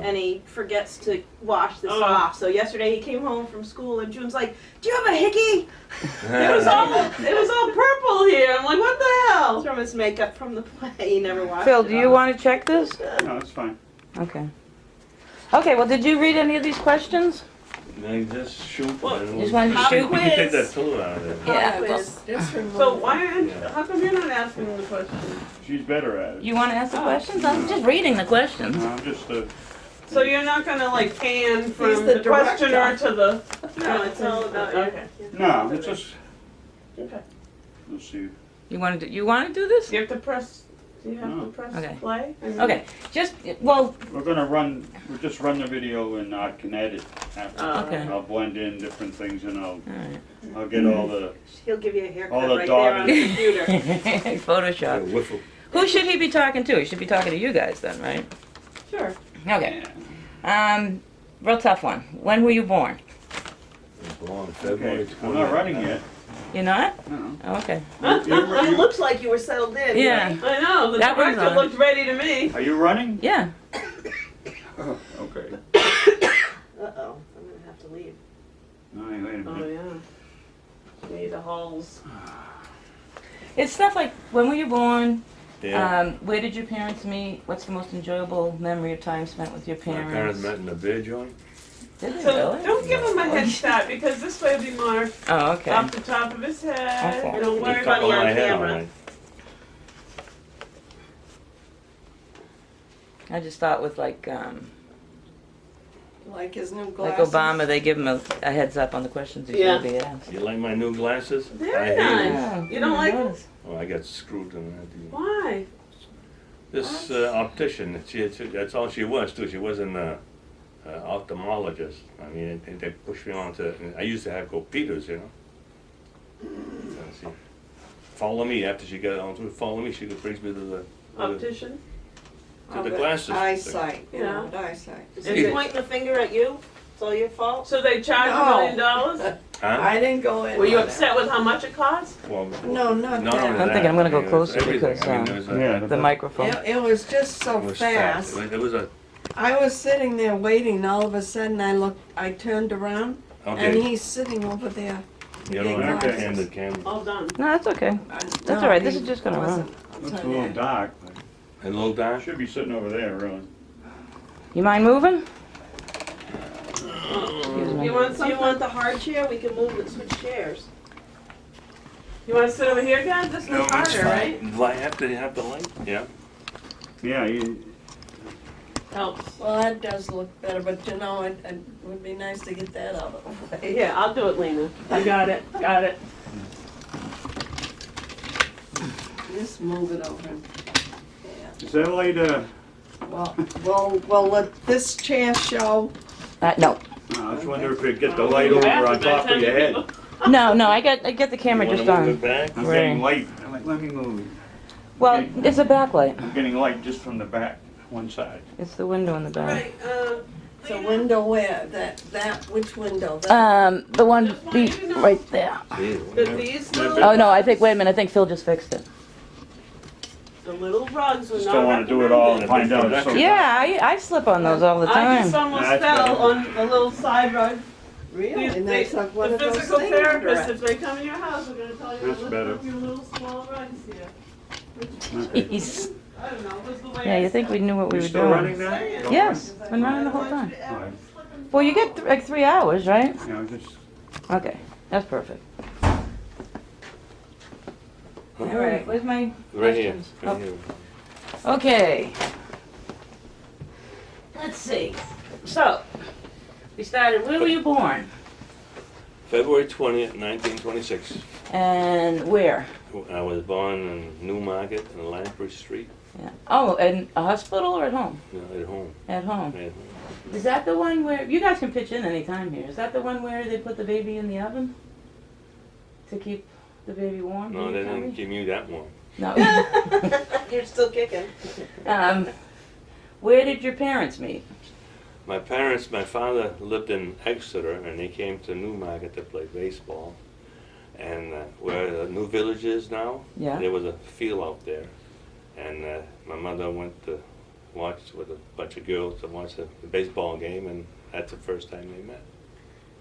and he forgets to wash this off. So yesterday he came home from school and June's like, "Do you have a hickey?" It was all purple here. I'm like, what the hell? It's from his makeup from the play. He never washed Phil, it do you off. want to check this? No, it's fine. Okay. Okay, well, did you read any of these questions? I just shoot. Well, You just wanted to Pop shoot? You can take quiz. that tool out of there. Yeah. Quiz. So why aren't? How come you're not asking the question? She's better at it. You want to ask the questions? I'm just reading the questions. No, I'm just So you're not gonna like pan from He's the the questioner to the. No, it's all about you. Okay. no, it's just. Okay. Let's see. You want to do this? You have to press. Do you have No. to press Okay. play? Okay. Just well. We'll just run the video and I can edit after. Okay. I'll blend in different things and All right. I'll get all the. He'll give you a haircut All the right there on the dog- computer. Photoshop. Whiffle. Who should he be talking to? He should be talking to you guys then, right? Sure. Okay. Real tough one. When were you born? Born February Okay, I'm not running yet. You're not? No. Oh, okay. It looks like you were settled in. Yeah. I know. The That one's director on. looked ready to me. Are you running? Yeah. Oh, okay. Uh-oh, I'm gonna have to leave. No, wait a minute. Oh yeah. Need the halls. It's stuff like when were you born? Yeah. Where did your parents meet? What's the most enjoyable memory of time spent with your My parents? parents met in a beer joint. Did they So really? don't give him a head start because this way will be more Oh, okay. off the top of his head. Okay. Don't worry Top about of it my on head, camera. all right. I just thought with like Like his new like glasses. Obama, they give him a heads up on the questions he's Yeah. going to be asked. You like my new glasses? Very I hate nice. them. Yeah, You don't like them? notice. Oh, I got screwed in that. Why? This optician, that's all she was too. She wasn't an ophthalmologist. I mean, they pushed me on to. I used to have go Peters, you know. She follow me after she got on to follow me. She could bring me to the Optician? the glasses. Eyesight, you Yeah. know, eyesight. Is he pointing the finger at you? It's all your fault? So they charge $1 million? Huh? I didn't go in. Were you on upset with how much it cost? Well, No, not not that. only I'm thinking I'm gonna go I mean, it was closer everything. because, I mean, there was a- Yeah, The microphone. It was just so it was fast. It was a I was sitting there waiting, and all of a sudden I turned around, and okay. he's sitting over there. The other big one glasses. handed camera. All done. No, that's okay. That's all right. This is just gonna run. Looks a little dark, but A little it dark. should be sitting over there, really. You mind moving? Excuse me. You want Do something? you want the hard chair? We can move it, switch chairs. You want to sit over here, guys? This one's harder, right? Light, have to have the light. Yeah. Yeah, you, Helps. Well, that does look better, but you know, it would be nice to get that out of the way. Yeah, I'll do it, Lena. You got it. Got it. Just move it over. Yeah. is that light, Well, let this chair show. No. I was wondering if it'd get the light over on top of your head. No, I get the camera You wanna just move on. it back? I'm Right. getting light. I'm like, let me move it. Well, it's a backlight. I'm getting light just from the back, one side. It's the window in the back. Right, The window where? Which window? That- The one right there. these little, Oh no, wait a minute. I think Phil just fixed it. the little rugs were Just not don't want to do it all and recommended. find out. It's so Yeah, I slip on those all the I just time. almost That's fell better. on a little side rug. Really? And that's like one The of those physical things. therapists, if they come in your house, are going to tell you to That's lift better. up your little small rugs here. Jeez. I don't know, it was the way Yeah, I you think we knew what we You were still running doing? that? Yes, been running the whole time. All right. Well, you get like 3 hours, right? You know, just, Okay, that's perfect. All right, where's my Right here. questions? Right here. Oh, okay. Let's see. So, we started, where were you born? February 20th, 1926. And where? I was born in Newmarket in Lamprey Street, Yeah. Oh, in a hospital or at home? at home. At home. At home. Is that the one where, you guys can pitch in any time here. Is that the one where they put the baby in the oven? To keep the baby warm? No, did they you tell didn't me? give me that one. No. You're still kicking. Where did your parents meet? My father lived in Exeter, and he came to Newmarket to play baseball. And where the new village is now, Yeah. there was a field out there. And my mother went to watched with a bunch of girls to watch a baseball game, and that's the first time they met.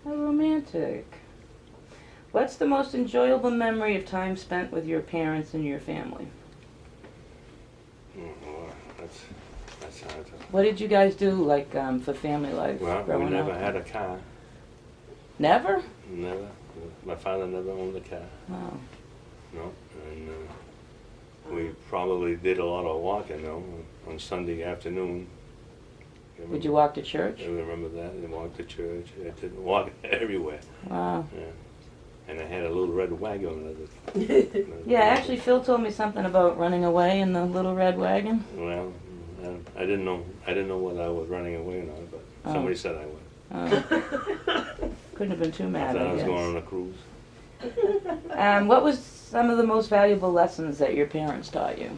How romantic. What's the most enjoyable memory of time spent with your parents and your family? Well, that's hard to... What did you guys do, like, for family life Well, we growing never up? had a car. Never? Never. My father never owned a car. Oh. No. And we probably did a lot of walking, though, on Sunday afternoon. Would you walk to church? I remember that. We walked to church. I did walk everywhere. Wow. Yeah. And I had a little red wagon. Yeah, actually, Phil told me something about running away in the little red wagon. Well, I didn't know whether I was running away or not, but somebody said I was. Oh. Couldn't have been too I mad, thought I I was guess. going on a cruise. What was some of the most valuable lessons that your parents taught you?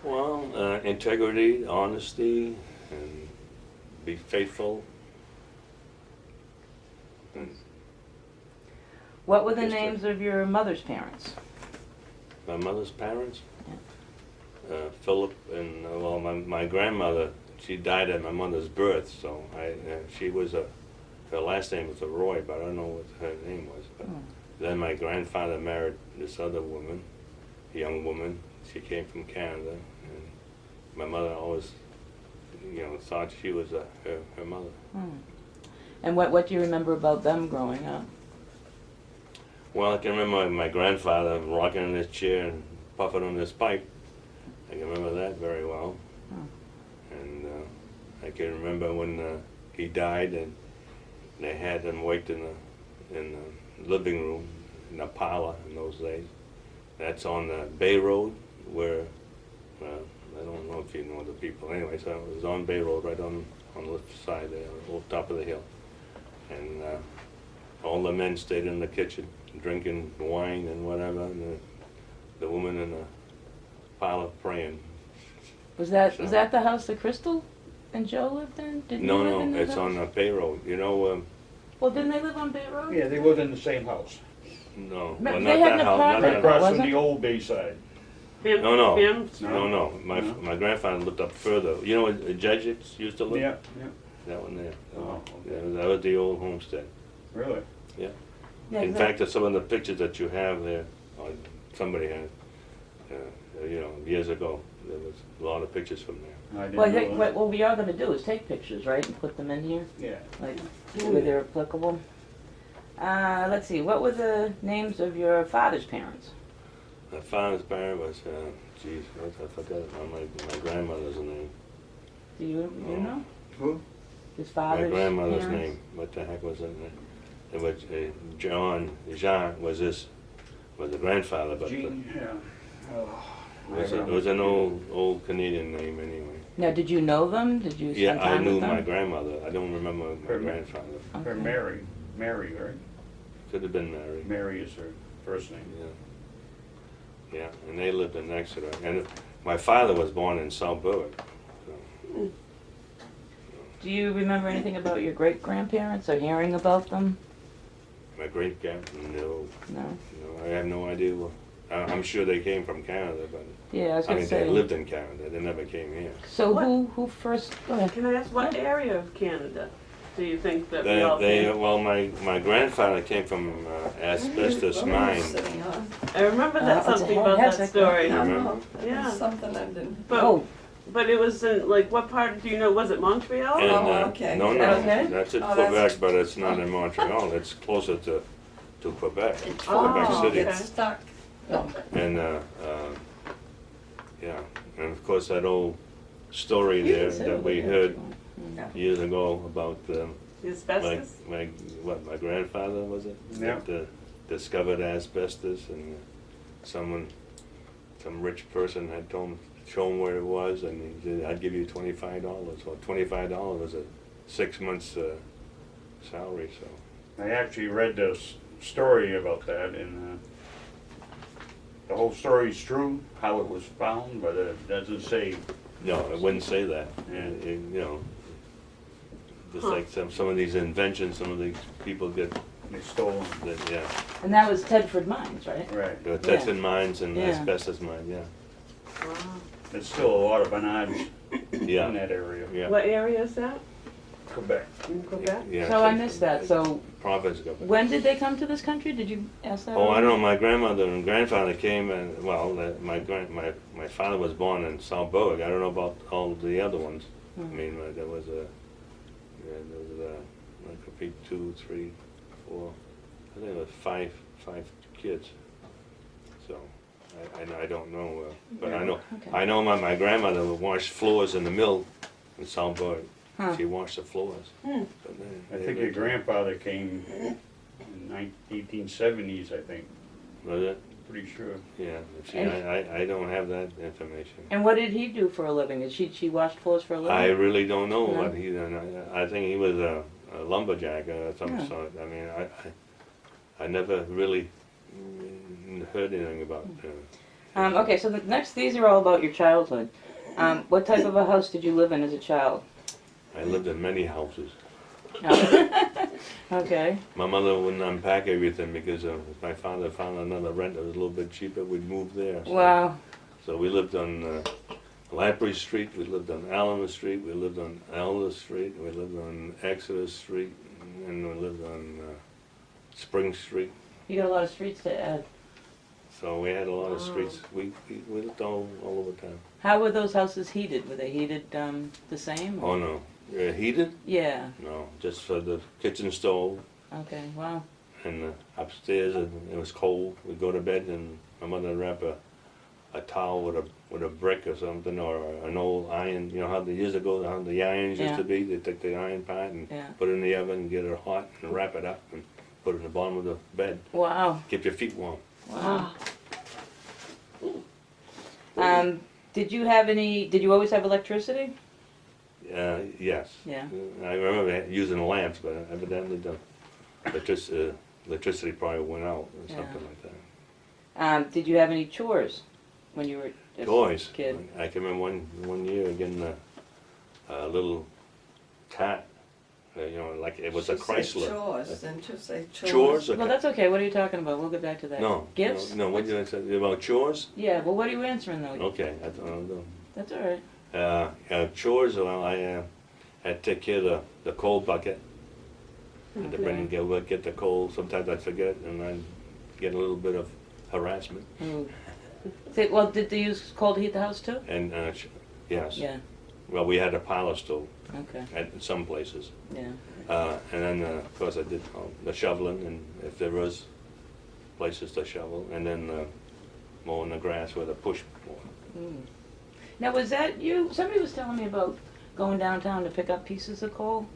Well, integrity, honesty, and be faithful. And What were the Just a- names of your mother's parents? my mother's parents, Philip and well, my grandmother. She died at my mother's birth, so she was her last name was Roy, but I don't know what her name was. But then my grandfather married this other woman, a young woman. She came from Canada, and my mother always, thought she was her mother. And what do you remember about them growing up? Well, I can remember my grandfather rocking in his chair and puffing on his pipe. I can remember that very well. And I can remember when he died, and they had him wait in the living room, in a parlor in those days. That's on Bay Road, where, I don't know if you know the people. Anyway, so it was on Bay Road, right on the left side there, on top of the hill. And all the men stayed in the kitchen, drinking wine and whatever, and the woman in the parlor praying. Was that the house that Crystal and Joe lived in? Did you live in No, that it's house? on Bay Road. Well, didn't they live on Bay Road? Yeah, they lived in the same house, No, But well, they not had that an house, not apartment. that right house. across wasn't? from the old Bayside. No. Him? No. My grandfather lived up further. You know where the Jesuits used to live? Yeah, That one there. Oh, Yeah, okay. that was the old homestead. Really? Yeah, In exactly. fact, some of the pictures that you have there, or somebody had, years ago, there was a lot of pictures from there. I didn't Well, I know think that. what we are going to do is take pictures, right, and put them in here, Yeah. like where they're applicable. Let's see. What were the names of your father's parents? My father's parent was, I forgot my grandmother's name. Do you know Who? his My father's grandmother's parents? name. What the heck was it? It was Jean was the grandfather, but Jean, yeah. Oh, it was an old Canadian name anyway. Now, did you know them? Did you spend Yeah, I time knew with them? my grandmother. I don't remember my Her- grandfather. Her Okay. Mary, right? Could have been married. Mary is her first name. Yeah, and they lived in Exeter. And my father was born in South Berwick. So. Do you remember anything about your great grandparents or hearing about them? My great grand, no, No. I have no idea. I'm sure they came from Canada, but Yeah, I was I going mean to say. they lived in Canada. They never came here. So What? who first? Go ahead. Can I ask what area of Canada do you think that we all came? Well, my grandfather came from asbestos mine. Sitting on. I remember that it's a something about heck- that story. I remember? know. Yeah. Something I didn't. But but it was in like what part do you know? Was it Montreal? And, okay. No, Okay. that's in Oh, Quebec, that's- but it's not in Montreal. It's closer to Quebec, It's Quebec Oh, City. okay. Get stuck. And yeah, and of course that old story there that we heard years ago about The asbestos? my grandfather was it? Yeah. That discovered asbestos, and some rich person had shown where it was, and he said, "I'd give you $25." Well, $25 was a 6 months salary. So I actually read this story about that, and the whole story's true, how it was found, but it doesn't say. no, I wouldn't say that. Yeah. Just like some of these inventions, some of these people get They stole them. yeah. And that was Tedford Mines, right? Right. The tested mines and Yeah. asbestos mine, yeah. Wow. there's still a lot of Bernards Yeah, in that area. yeah. What area is that? Quebec. In Quebec? Yeah, So I missed that, so Province of. when did they come to this country? Did you ask that? Oh, I already? don't know, my grandmother and grandfather came and, well, my father was born in South Berwick. I don't know about all the other ones. I mean, there was like a big 2, 3, 4, I think it was five kids. So, I don't know, but I know, Okay. I know my grandmother would wash floors in the mill in South Berwick. Huh. She washed the floors. Hmm. But I think your grandfather came in 1870s, I think, Was it? pretty sure. Yeah, see, And- I don't have that information. And what did he do for a living? Did she washed floors for a living? I really don't know No? what he done. I think he was a lumberjack of some Yeah. sort. I mean, I never really heard anything about. Okay, so these are all about your childhood. What type of a house did you live in as a child? I lived in many houses. Oh. Okay. My mother wouldn't unpack everything because if my father found another rent that was a little bit cheaper, we'd move there. So, Wow. So we lived on Lamprey Street, we lived on Alamo Street, we lived on Elder Street, we lived on Exeter Street, and we lived on Spring Street. You got a lot of streets to add. So we had a lot of streets. We lived all over town. How were those houses heated? Were they heated the same? Oh no, heated? Yeah. No, just for the kitchen stove. Okay. Wow. And upstairs it was cold. We'd go to bed and my mother would wrap a towel with a brick or something or an old iron. You know how the years ago how the irons used Yeah. to be. They take the iron part and Yeah. put it in the oven and get it hot and wrap it up and put it in the bottom of the bed. Wow. Keep your feet warm. Wow. Did you always have electricity? Yes. Yeah. I remember using lamps, but evidently the electricity probably went out or Yeah. something like that. Did you have any chores when you were a Toys. kid? I can remember one year getting a little cat. Like it was a She said Chrysler. chores, didn't you say chores? Chores? Well, that's okay. What are you talking about? We'll get back to that. No. Gifts? No, what did I say about chores? Yeah. Well, what are you answering though? Okay, I don't know. That's all right. Chores, well, I had to take care of the coal bucket. Had to bring and get the coal. Sometimes I'd forget and I'd get a little bit of harassment. Ooh. Well, did they use coal to heat the house too? And yes. Yeah. Well, we had a parlor stove Okay. at some places. Yeah. And then, of course, I did the shoveling, and if there was places to shovel, and then mowing the grass with a push mower. Mm. Now, was that you? Somebody was telling me about going downtown to pick up pieces of coal.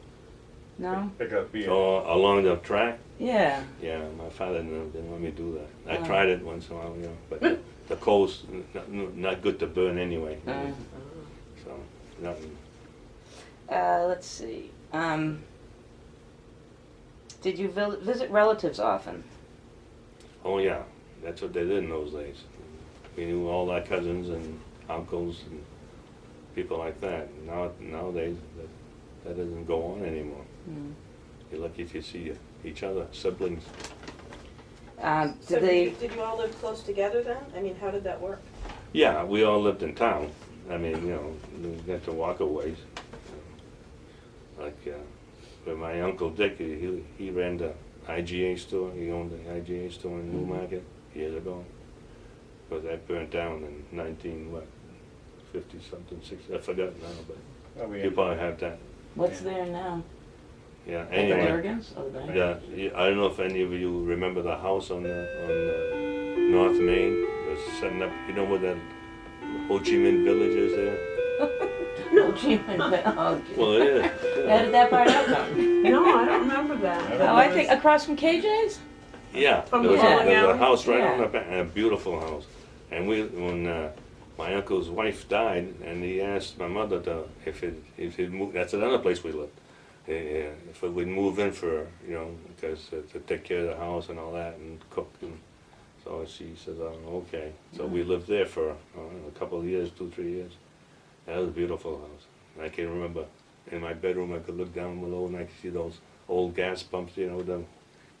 No? Pick up beer. So along the track, Yeah. yeah, my father didn't want me to do that. I Oh. tried it once in a while, but the coal's not good to burn anyway. So nothing. Let's see. Did you visit relatives often? Oh yeah, that's what they did in those days. We knew all our cousins and uncles and people like that. Nowadays, that doesn't go on anymore. Mm. You're lucky if you see each other, siblings. So Did did you all live close together then? I mean, how did that work? Yeah, we all lived in town. I mean, we got to walk a ways. Like, with my Uncle Dick, he ran the IGA store. He owned the IGA store in Newmarket years ago. Because that burnt down in 50 something, 60, I forgot now, but Oh, you probably have that. What's there now? Yeah, The anyway. Bergens? Oh, the Bergens. Yeah, I don't know if any of you remember the house on the North Main. It was setting up, you know where that Ho Chi Minh Village is there? No, gee, oh, Well, it is. how did that part out come? No, I don't remember that. Oh, I think across from KJ's? Yeah, From there was, the a, bowling there was a alley? house right Yeah. on the back, a beautiful house. And when my uncle's wife died, and he asked my mother if he'd move, that's another place we lived. If we'd move in for, because to take care of the house and all that and cook. And so she said, oh, okay. So we lived there for a couple of years, 2-3 years. That was a beautiful house. I can remember in my bedroom I could look down below and I could see those old gas pumps, with the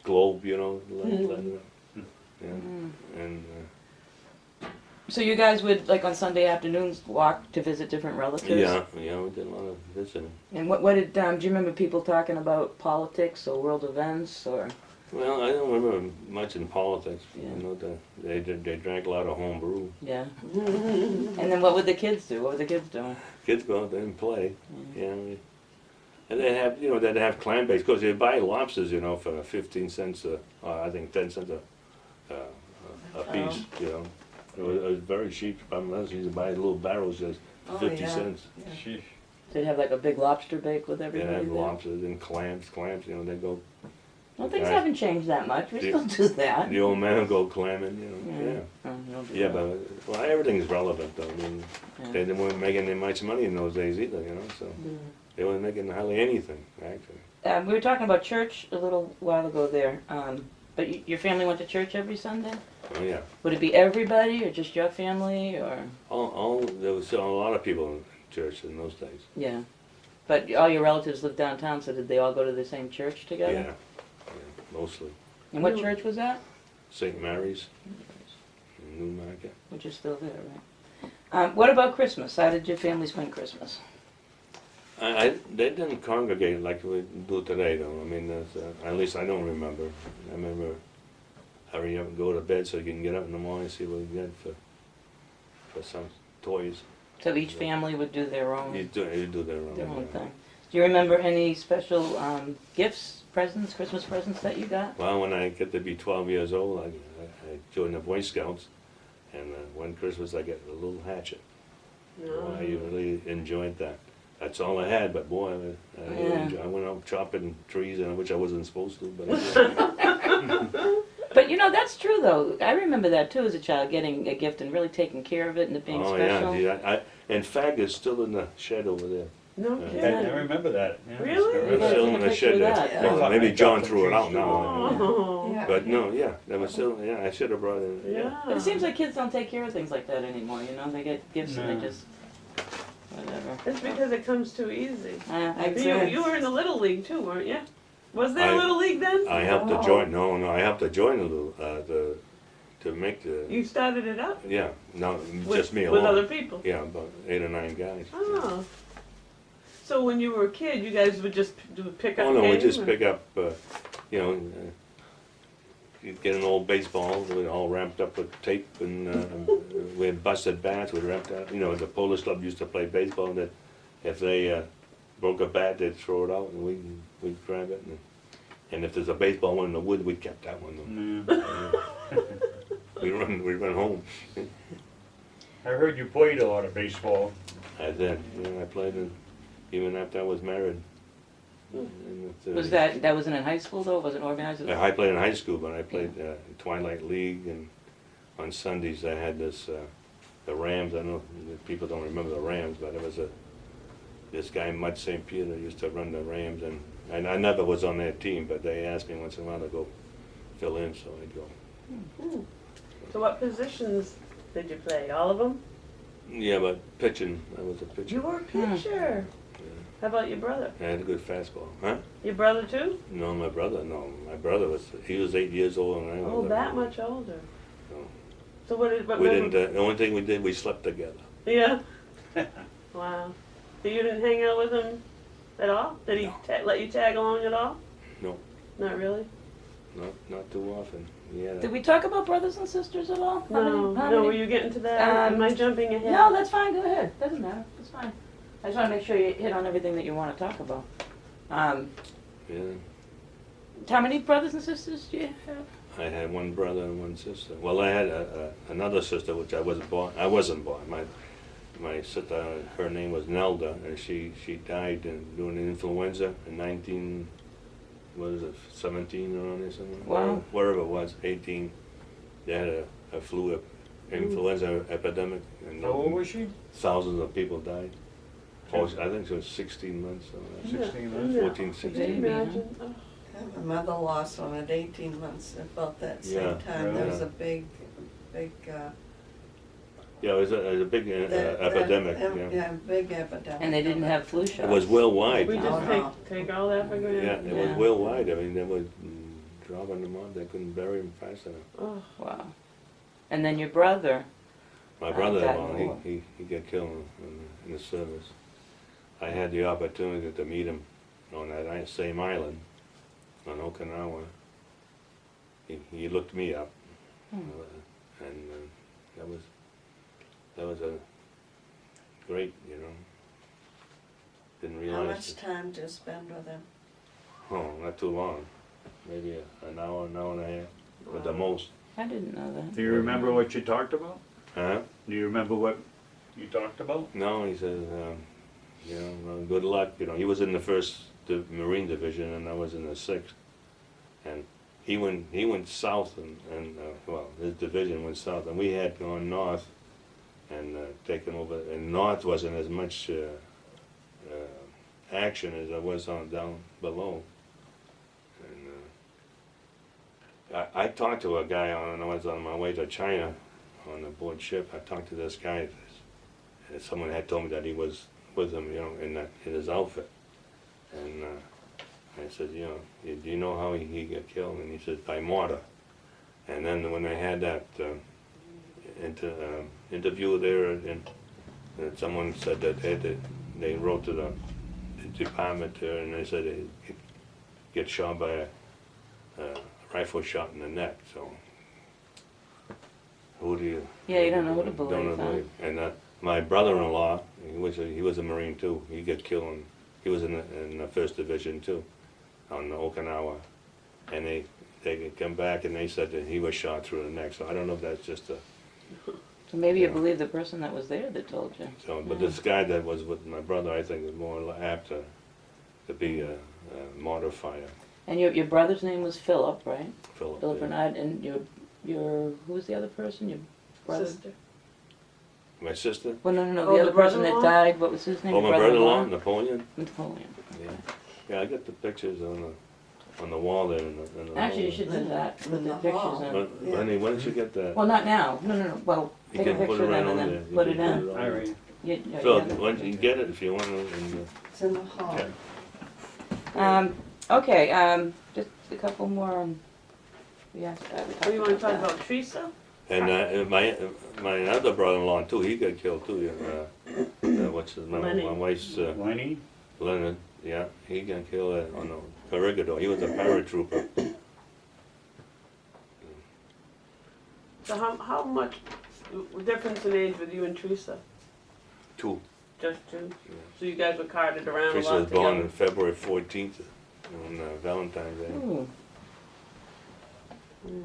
globe, lighting up. Yeah. And So you guys would, like on Sunday afternoons, walk to visit different relatives? Yeah, we did a lot of visiting. And what did, do you remember people talking about politics or world events or? Well, I don't remember much in politics. Yeah. You know, they drank a lot of home brew. Yeah. And then what would the kids do? What were the kids doing? Kids go out there and play. Mm. Yeah. And they have, they'd have clam bakes because they buy lobsters, for 15 cents, I think 10 cents a piece. It was very cheap. Unless you buy little barrels, just Oh, 50 yeah. cents. Sheesh. They'd have like a big lobster bake with They everybody have there? lobsters and clams. They go. Well, things Yeah. haven't changed that much. We Yeah. still do that. The old man will go clamming. Yeah. Oh, you don't do Yeah, that. but everything's relevant though. I mean, Yeah. they weren't making that much money in those days either. So they weren't making hardly anything actually. We were talking about church a little while ago there, but your family went to church every Sunday? Oh yeah. Would it be everybody or just your family or? There was a lot of people in church in those days. Yeah. But all your relatives lived downtown, so did they all go to the same church together? Yeah, mostly. And what church was that? St. Mary's in Newmarket. Which is still there, right? What about Christmas? How did your family spend Christmas? They didn't congregate like we do today though. I mean, at least I don't remember. I remember hurry up and go to bed so you can get up in the morning and see what you get for some toys. So each family would do their own, You do their own. their own thing. Do you remember any special gifts, presents, Christmas presents that you got? Well, when I get to be 12 years old, I joined the Boy Scouts, and one Christmas I got a little hatchet. Boy, I really enjoyed that. That's all I had, but boy, I went out chopping trees, and which I wasn't supposed to, but I did. But that's true though. I remember that too as a child, getting a gift and really taking care of it and it being Oh special. yeah, in fact, it's still in the shed over there. No Yeah. kidding. I remember that. Yeah. Really? You gotta Still take in a the picture shed of there. that. Yeah. Well, maybe John threw it out now. Oh. Yeah. But no, yeah, that was still, I should have brought it. Yeah. But it seems like kids don't take care of things like that anymore, They get gifts and No. they just, whatever. It's because it comes too easy. I You were in the Little League too, weren't you? Was there a I- Little League then? I helped to join, I helped to join a little, to make the, You started it up? yeah, no, With, just me with alone. other people? Yeah, about 8 or 9 guys. Oh. So when you were a kid, you guys would just pick up Oh, no, we games, just or- pick up, you'd get an old baseball, we all wrapped up with tape, and we had busted bats, we wrapped up, the Polish club used to play baseball, that if they broke a bat, they'd throw it out, and we'd grab it, and if there's a baseball one in the wood, we kept that one. We run home. I heard you played a lot of baseball. I did, I played even after I was married. And Was that wasn't in high school though? Was it organized? I played in high school, but I played Twilight League, and on Sundays I had this, the Rams. I know that people don't remember the Rams, but it was this guy Mud St. Peter used to run the Rams, and I never was on that team, but they asked me once in a while to go fill in, so I'd go. So what positions did you play? All of them? Yeah, but pitching, I was a pitcher. You were a pitcher. How about your brother? I had a good fastball, huh? Your brother too? No, my brother he was 8 years old, and I was. Oh, that much older. No. So what did? What We member- didn't. The only thing we did, we slept together. Yeah. Wow. So you didn't hang out with him at all? Did he No. let you tag along at all? No. Not really. Not too often. Yeah. Did we talk about brothers and sisters at all? How No. how No. Were you getting to that? Am I jumping ahead? No, that's fine. Go ahead. Doesn't matter. It's fine. I just want to make sure you hit on everything that you want to talk about. Yeah. How many brothers and sisters do you have? I had one brother and one sister. Well, I had another sister, which I wasn't born. My sister, her name was Nelda, and she died during the influenza in 17 around there somewhere? Wow. Wherever it was, 18. They had a flu influenza epidemic, and How old was she? thousands of people died. Oh, I think it was 16 months. Yeah. 16 months. 14, Can you 16. imagine? Oh. My mother lost one at 18 months, about that same Yeah, time. There was yeah. a big, Yeah, it was a big epidemic. Yeah. Yeah, big epidemic. And they didn't have flu shots. It was worldwide. We No, just no. take all that for granted. Yeah, it was Yeah. worldwide. I mean, they were dropping them off. They couldn't bury them fast enough. Oh. Wow. And then your brother, My I've brother-in-law, gotten more. he got killed in the service. I had the opportunity to meet him on that same island, on Okinawa. He looked me up, and that was a great, you know. Didn't How realize. much time do you spend with him? Oh, not too long. Maybe an hour and a half, at the most. I didn't know that. Do you remember what you talked about? Huh? Do you remember what you talked about? No, he says, you know, good luck. You know, he was in the Marine Division, and I was in the 6th. And he went south, and well, his division went south, and we had gone north and taken over. And north wasn't as much action as there was on down below. And I talked to a guy I was on my way to China on the board ship. I talked to this guy. And someone had told me that he was with him, you know, in his outfit. And I said, you know, do you know how he got killed? And he said, by mortar. And then when they had that interview there, and someone said that they wrote to the department there, and they said he get shot by a rifle shot in the neck. So who do you? Yeah, you don't know who to believe, huh? And my brother-in-law, he was a Marine too. He got killed. He was in the 1st Division too, on Okinawa, and they come back and they said that he was shot through the neck. So I don't know if that's just a. So maybe you Yeah. believe the person that was there that told you. So, but this guy that was with my brother, I think, is more apt to be a mortar fire. And your brother's name was Philip, right? Philip. Philip yeah. Bernard, and your who was the other person? Your brother? Sister. My sister. Well, no, Oh, the other the person that brother-in-law? died. What was his name? Oh, Your my brother-in-law, brother-in-law? Napoleon. Napoleon. Yeah. Yeah, I got the pictures on the wall there. In the Actually, you hall. should do that. Put In the the pictures hall. in. But, honey, why don't you get that? Well, not now. No. Well, You take a can put picture it of right them and on then there. You put can it put in. on All there. right. Phil, why don't you get it if you want to? It's in the hall. Yeah. Okay. Just a couple more. Yeah. Oh, you wanna talk about Teresa? And my other brother-in-law too. He got killed too. What's his name? Lenny. My wife's Lenny? Leonard. Yeah, he got killed on the Corregidor. He was a paratrooper. So how much difference in age with you and Teresa? 2. Just 2? Yeah. So you guys were carted around Teresa a lot was born on together? February 14th on Valentine's Day. Ooh. Mm.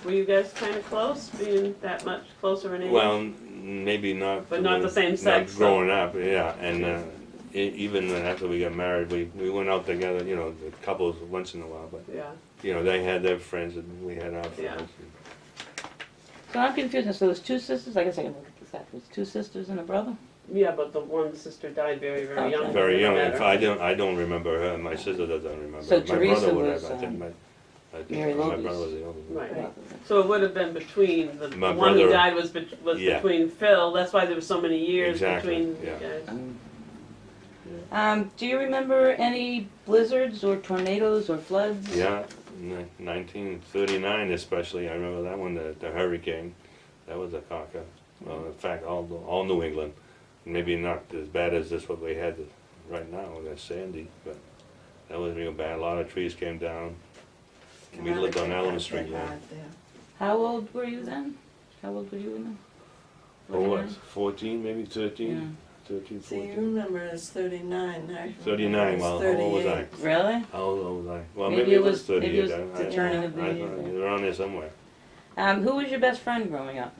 Were you guys kind of close, being that much closer in age? Well, maybe not. But not the same sex, Not growing up, yeah. And even after we got married, we went out together, you know, the couples once in a while. But, Yeah. you know, they had their friends and we had our Yeah. friends. So I'm confused. So there's 2 sisters. I guess I can look at this after. It's 2 sisters and a brother. Yeah, but the one sister died very, very young. Okay. Very young. Never If met her. I don't remember her. My sister doesn't remember. So my Teresa brother would was, have. I think Mary my Logan's. brother was the older one. Right. So it would have been between, the My one who brother- died was Yeah. between Phil, that's why there was so many years Exactly, between you yeah. guys. Do you remember any blizzards or tornadoes or floods? Yeah, 1939 especially. I remember that one, the hurricane. That was a cocker. Well, in fact, all New England. Maybe not as bad as this what we had right now. That's Sandy, but that was real bad. A lot of trees came down. We lived on Elm Street. Yeah. How old were you then? How old were you then? Oh, what? 14, maybe 13? Yeah. 13, See, you 14. remember it's 39. I 39. Well, how old was I? Really? How old was I? Well, Maybe maybe it it was was- maybe 38. it was the turning of the year. Around there somewhere. Who was your best friend growing up?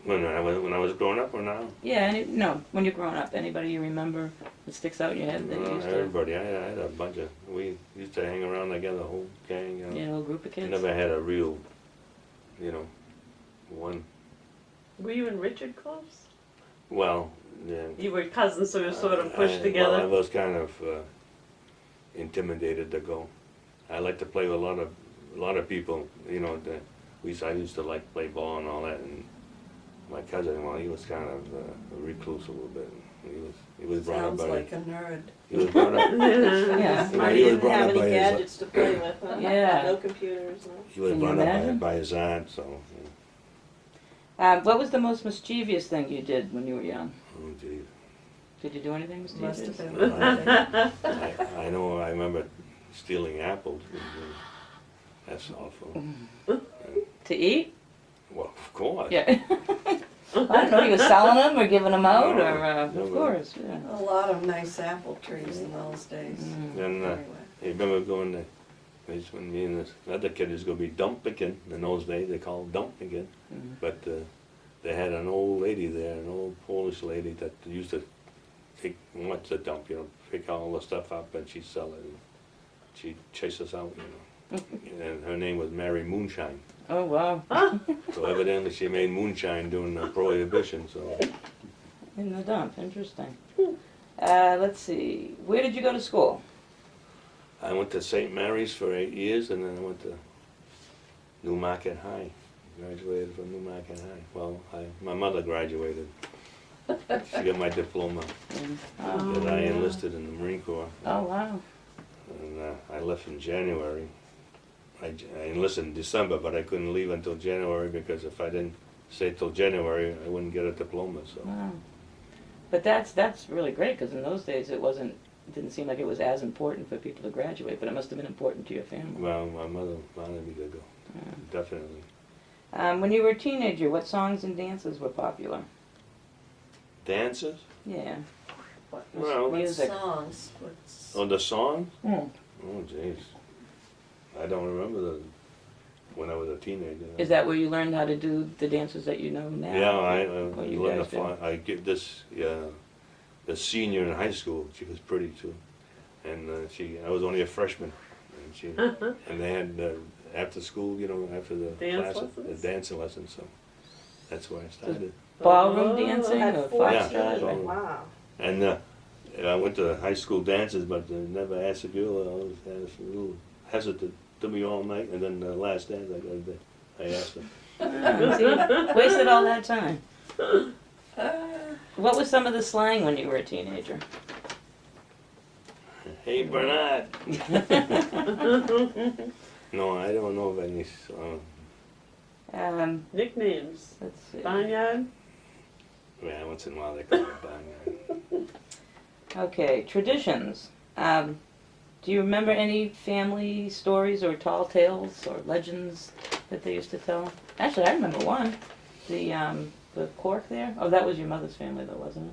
When I was growing up or now? Yeah, no, when you're growing up. Anybody you remember that sticks out in your head that you used to? Everybody. I had a bunch of. We used to hang around together, the whole gang. You know. You know, a group of I kids? never had a real, you know, one. Were you and Richard close? Well, yeah. You were cousins, so you were sort of pushed Well, I together? was kind of intimidated to go. I like to play with a lot of people. You know, I used to like play ball and all that. And my cousin, well, he was kind of a recluse a little bit. He was brought up Sounds by. like a nerd. He was brought up. Yeah. Marty he was didn't brought have up any by his. gadgets to play with, huh? Yeah. No computers, no. He was Can you brought up imagine? by his aunt, so. What was the most mischievous thing you did when you were young? Oh, geez. Did you do anything Must mischievous? have been. I know. I remember stealing apples. That's awful. To eat? Well, of course. Yeah. I don't know, you were selling them or giving them out, No, or, no, of course, yeah. A lot of nice apple trees in those days. Then Anyway. I remember going to. That's when me and this other kid was going to be dump picking. In those days, they called it dump picking. Mhm. But they had an old lady there, an old Polish lady that used to take what's the dump, pick all the stuff up and she'd sell it. And she'd chase us out, And her name was Mary Moonshine. Oh, wow. So evidently she made moonshine during the Prohibition. So In the dump, interesting. Let's see, where did you go to school? I went to St. Mary's for 8 years, and then I went to Newmarket High. Graduated from Newmarket High. Well, my mother graduated. She got my diploma. Oh, And I enlisted in the Marine Corps. oh, wow. And I left in January. I enlisted in December, but I couldn't leave until January because if I didn't stay till January, I wouldn't get a diploma. So Wow. But that's really great, because in those days it didn't seem like it was as important for people to graduate, but it must have been important to your family. well, my mother wanted me to go. Yeah. Definitely. When you were a teenager, what songs and dances were popular? Dances? Yeah. Well, What Music. songs? oh, the song? Hmm. Oh, jeez. I don't remember when I was a teenager. Is that where you learned how to do the dances that you know now? Yeah, I What you learned guys to do? fly. I give this, the senior in high school. She was pretty too, and I was only a freshman, and they had after school, after the Dance classes, lessons? the dancing lessons. So that's where I started. Ballroom Oh, dancing At or 14, foxtrot? Yeah. wow. And I went to high school dances, but never asked a girl. I always had a little hesitant. Took me all night, and then the last dance I asked her. See, wasted all that time. What was some of the slang when you were a teenager? Hey, Bernard. No, I don't know of any. Nicknames. Let's see. Barnyard. Yeah, once in a while they call it bang. Okay, traditions. Do you remember any family stories or tall tales or legends that they used to tell? Actually, I remember one. The cork there. Oh, that was your mother's family, though, wasn't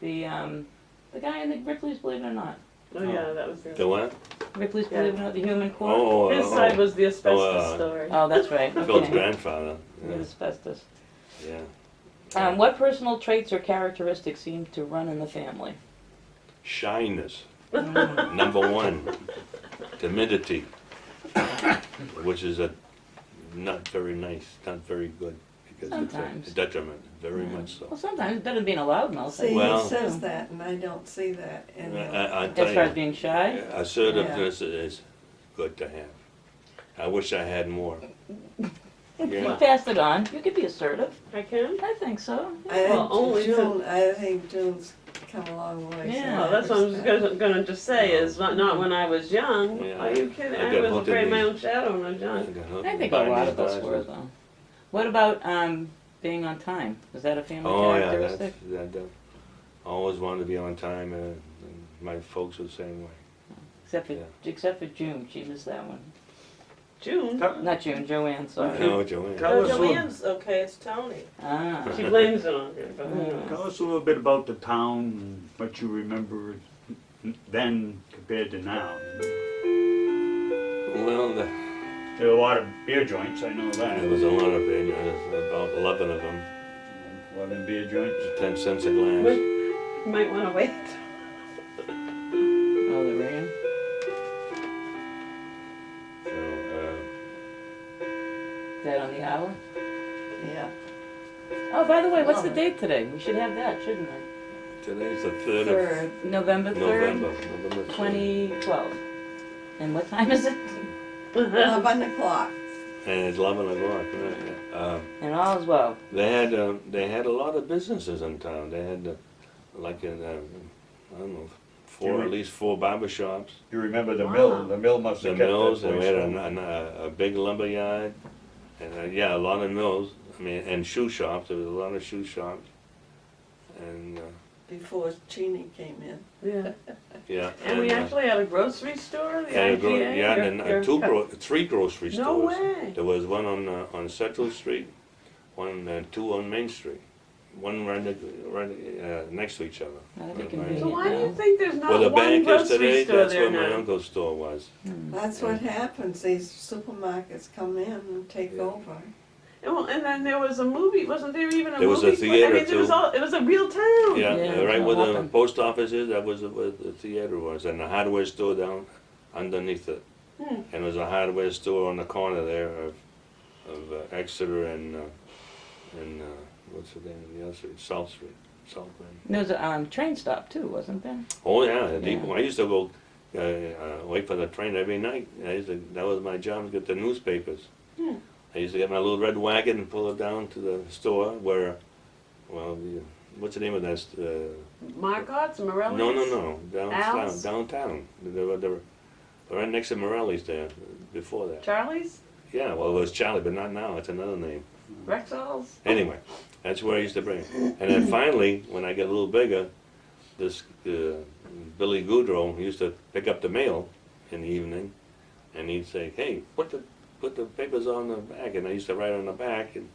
it? The guy in the Ripley's Believe It or Not. Oh yeah, that was The what? Ripley's Yeah. Believe It or Not, the human cork. Oh, His side was the asbestos story. Oh, that's right. Phil's Okay. grandfather. With asbestos. Yeah. What personal traits or characteristics seem to run in the family? Shyness, Mm. number one. Timidity, which is not very nice, not very good, because Sometimes. it's a detriment, very Yeah. much so. Well, sometimes it's better than being a loudmouth. See, Well- he says that, and I don't see that in him. I tell As far as you, being shy? assertiveness is good to have. I wish I had more. You Yeah. passed it on. You could be assertive. I can? I think so. Well, only I think June's come a long way. Yeah. Well, that's what I was gonna just say, is not when I was young. Yeah. Are you kidding? I I got was hooked in afraid of my these- own shadow when I was young. I think a lot of us were, though. What about being on time? Was that a family Oh, yeah, characteristic? that always wanted to be on time, and my folks were the same way. Except for June. She missed that one. June. Not June, Joanne, sorry. No, Joanne. Tell us a little- Joanne's okay, it's Tony. Ah. She blames it on him, but who Mm. knows? Tell us a little bit about the town and what you remember then compared to now. Well, There were a lot of beer joints, I know that. there was a lot of beer, about 11 of them, A lot of beer joints. 10 cents a glass. You might wanna wait. Oh, the rain. So, Is that on the hour? Yeah. Oh, by the way, what's the Love date today? We should have that, shouldn't we? today's the 3rd Third. November of 3rd, November 3rd. 2012. And what time is it? 11 o'clock. And it's 11 o'clock, right? And all is well. They had a lot of businesses in town. They had like in, I don't know, at least 4 barber shops. You remember the Wow. mill? The mill must The have kept mills, that and we place had going. a big lumber yard, and yeah, a lot of mills. I mean, and shoe shops. There was a lot of shoe shops, and Before Cheney came in. Yeah. yeah. And we actually had a grocery store, the and IGA. yeah, Your- and your- 3 grocery stores. No way. There was one on Central Street, 2 on Main Street, one right next to each other. That'd be Right. convenient. So why do you think there's Where not the one bank is grocery today, store that's there where my now? uncle's store was. That's what happens, these supermarkets come in and take Yeah. over. And then there was a movie, wasn't there even a There was movie? a theater, I mean, it was too. it was a real town. Yeah, Yeah, right where the Waltham. post office is, that was where the theater was, and the hardware store down underneath it. Hmm. And there was a hardware store on the corner there of Exeter and what's the name of the other street? South Street. South Main. There was a train stop too, wasn't there? Oh yeah, the Yeah. depot. I used to go wait for the train every night. That was my job, to get the newspapers. Hmm. I used to get my little red wagon and pull it down to the store where, well, what's the name of that? Marcotte's, Morelli's? No, Al's? downtown. They were right next to Morelli's there, before that. Charlie's? Yeah, well, it was Charlie, but not now, it's another name. Rexall's? Anyway, that's where I used to bring it. And then finally, when I got a little bigger, this Billy Goudreau used to pick up the mail in the evening, and he'd say, hey, put the papers on the back, and I used to write on the back, and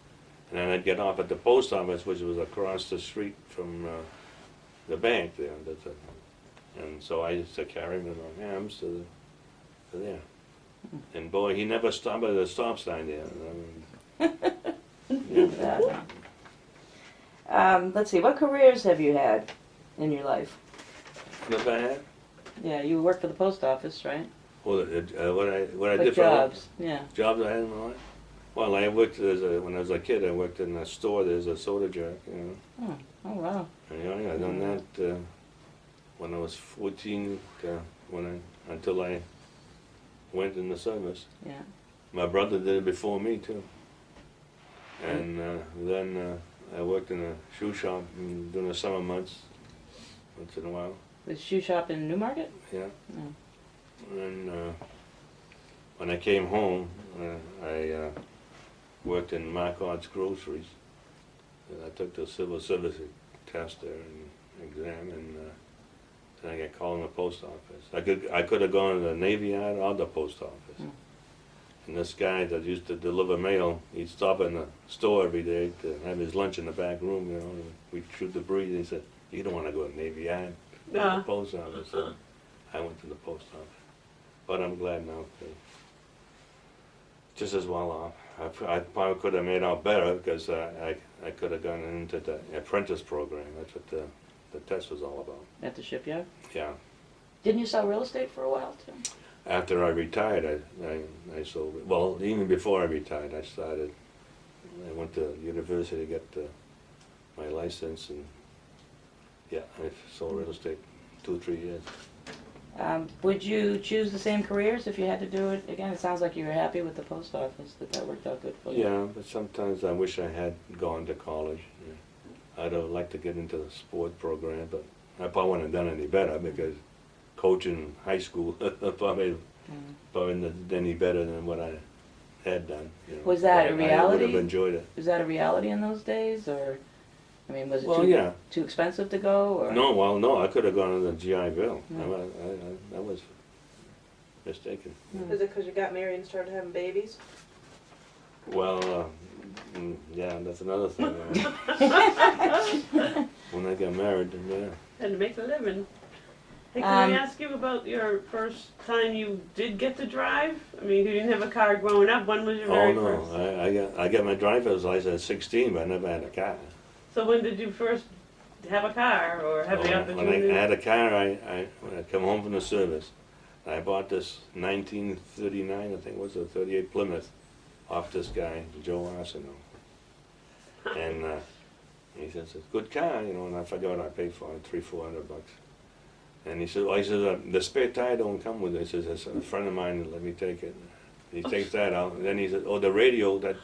then I'd get off at the post office, which was across the street from the bank there. And so I used to carry them in my hams to there. And boy, he never stopped at the stop sign there. I mean, yeah. Let's see, what careers have you had in your life? What I had? Yeah, you worked for the post office, right? Well, what I What did for jobs? Yeah. jobs I had in my life. Well, I worked when I was a kid. I worked in a store. There's a soda jerk, you know. Oh wow. And, you know, I done that when I was 14. Until I went in the service. Yeah. My brother did it before me too. And then I worked in a shoe shop during the summer months, once in a while. The shoe shop in Newmarket? Yeah. Yeah. And when I came home, I worked in Marquardt's Groceries. And I took the civil service test there and exam, and then I got called in the post office. I could have gone to the Navy Yard or the post office. Hmm. And this guy that used to deliver mail, he'd stop in the store every day to have his lunch in the back room, you know. And we'd shoot the breeze, and he said, "You don't want to go to Navy Yard, go to the post office." So I went to the post office. But I'm glad now. Just as well off. I probably could have made out better because I could have gone into the apprentice program. That's what the test was all about. At the shipyard? Yeah. Didn't you sell real estate for a while too? After I retired, I sold it. Well, even before I retired, I started. I went to university to get my license, and yeah, I sold real estate 2 or 3 years. Would you choose the same careers if you had to do it again? It sounds like you were happy with the post office, that worked out good for you. Yeah, but sometimes I wish I had gone to college. Yeah. I'd have liked to get into the sport program, but I probably wouldn't have done any better because coaching high school probably didn't do any better than what I had done. You know. Was that a I would reality? have enjoyed it. Was that a reality in those days, or, I mean, was it Well, yeah. too expensive to go, or? No, I could have gone to the GI Bill. No. I was mistaken. Is it because you got married and started having babies? Well, yeah, that's another thing. When I got married, yeah. Had to make a living. Hey, can I Um, ask you about your first time you did get to drive? I mean, you didn't have a car growing up. When was your Oh very no, first? I got my driver's license at 16, but I never had a car. So when did you first have a car or have the When opportunity? I had a car, when I come home from the service, I bought this 1939, I think it was a 38 Plymouth, off this guy, Joe Arsenault. And he says, it's a good car, you know, and I forgot what I paid for it, $300-400. And he said, the spare tire don't come with it. He says, it's a friend of mine, let me take it. He takes that out, and then he said, oh, the radio, that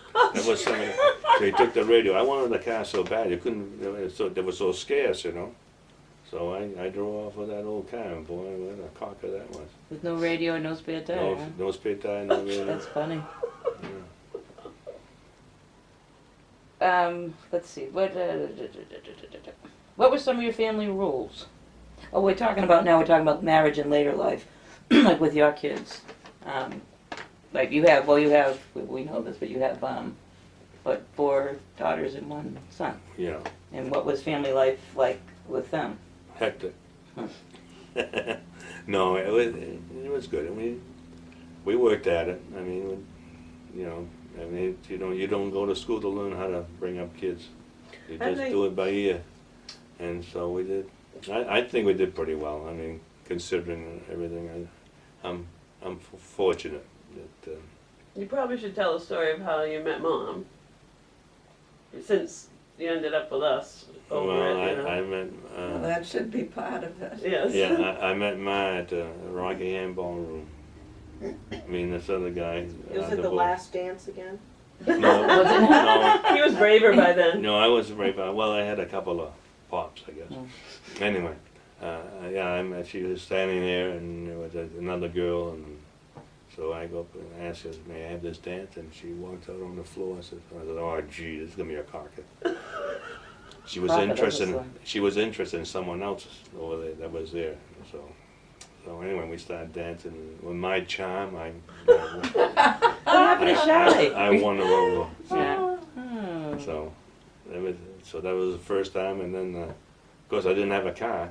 was something. So he took the radio. I wanted the car so bad, you couldn't, they were so scarce, you know. So I drove off with that old car, and boy, what a cocker that was. With no radio and no spare tire. No, huh? no spare tire, no radio. That's funny. Yeah. Let's see. What were some of your family rules? Oh, we're talking about marriage and later life, like with your kids. Like you have, we know this, but you have, 4 daughters and 1 son. Yeah. And what was family life like with them? Hectic. No, it was good. I mean, we worked at it. I mean, you don't go to school to learn how to bring up kids. You just do it by ear. And so we did. I think we did pretty well. I mean, considering everything, I'm fortunate that. You probably should tell the story of how you met Mom. Since you ended up with us over Well, it, I met. Well, that should be part of it. Yes. Yeah, I met Ma at the Rockingham Ballroom. I mean, this other guy. It was at the Last Dance again. No, no, He was braver by then. no, I was right. Well, I had a couple of pops, I guess. Mm. Anyway, yeah, she was standing there, and there was another girl, and so I go up and asked her, "May I have this dance?" And she walked out on the floor. I said, "Oh, gee, this is gonna be a cocker." She was Cocker, interested. obviously. She was interested in someone else over there that was there. So anyway, we started dancing. With my charm, What happened to Shy? I won her over. Yeah. Hmm. So that was the first time, and then of course I didn't have a car,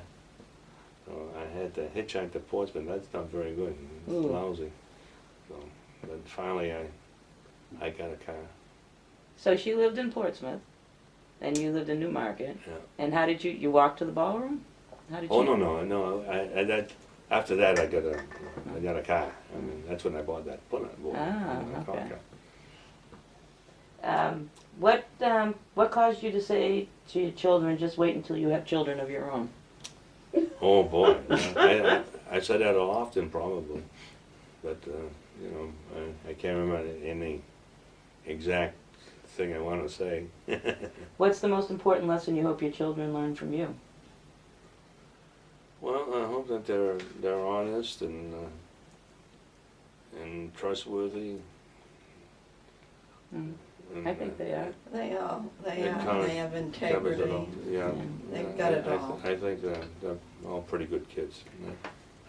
so I had to hitchhike to Portsmouth. That's not very good. It's Ooh. lousy. So, but finally I got a car. So she lived in Portsmouth, and you lived in Newmarket. Yeah. And how did you walk to the ballroom? How did Oh you? no! After that I got a car. I mean, that's when I bought that Plymouth. Okay. What caused you to say to your children, just wait until you have children of your own? Oh boy, I said that often probably, but I can't remember any exact thing I want to say. What's the most important lesson you hope your children learn from you? Well, I hope that they're honest and trustworthy. Mm. And, I think they are. They are. They It are. covers- They have covers integrity. it all. Yeah. They've got it all. I think they're all pretty good kids.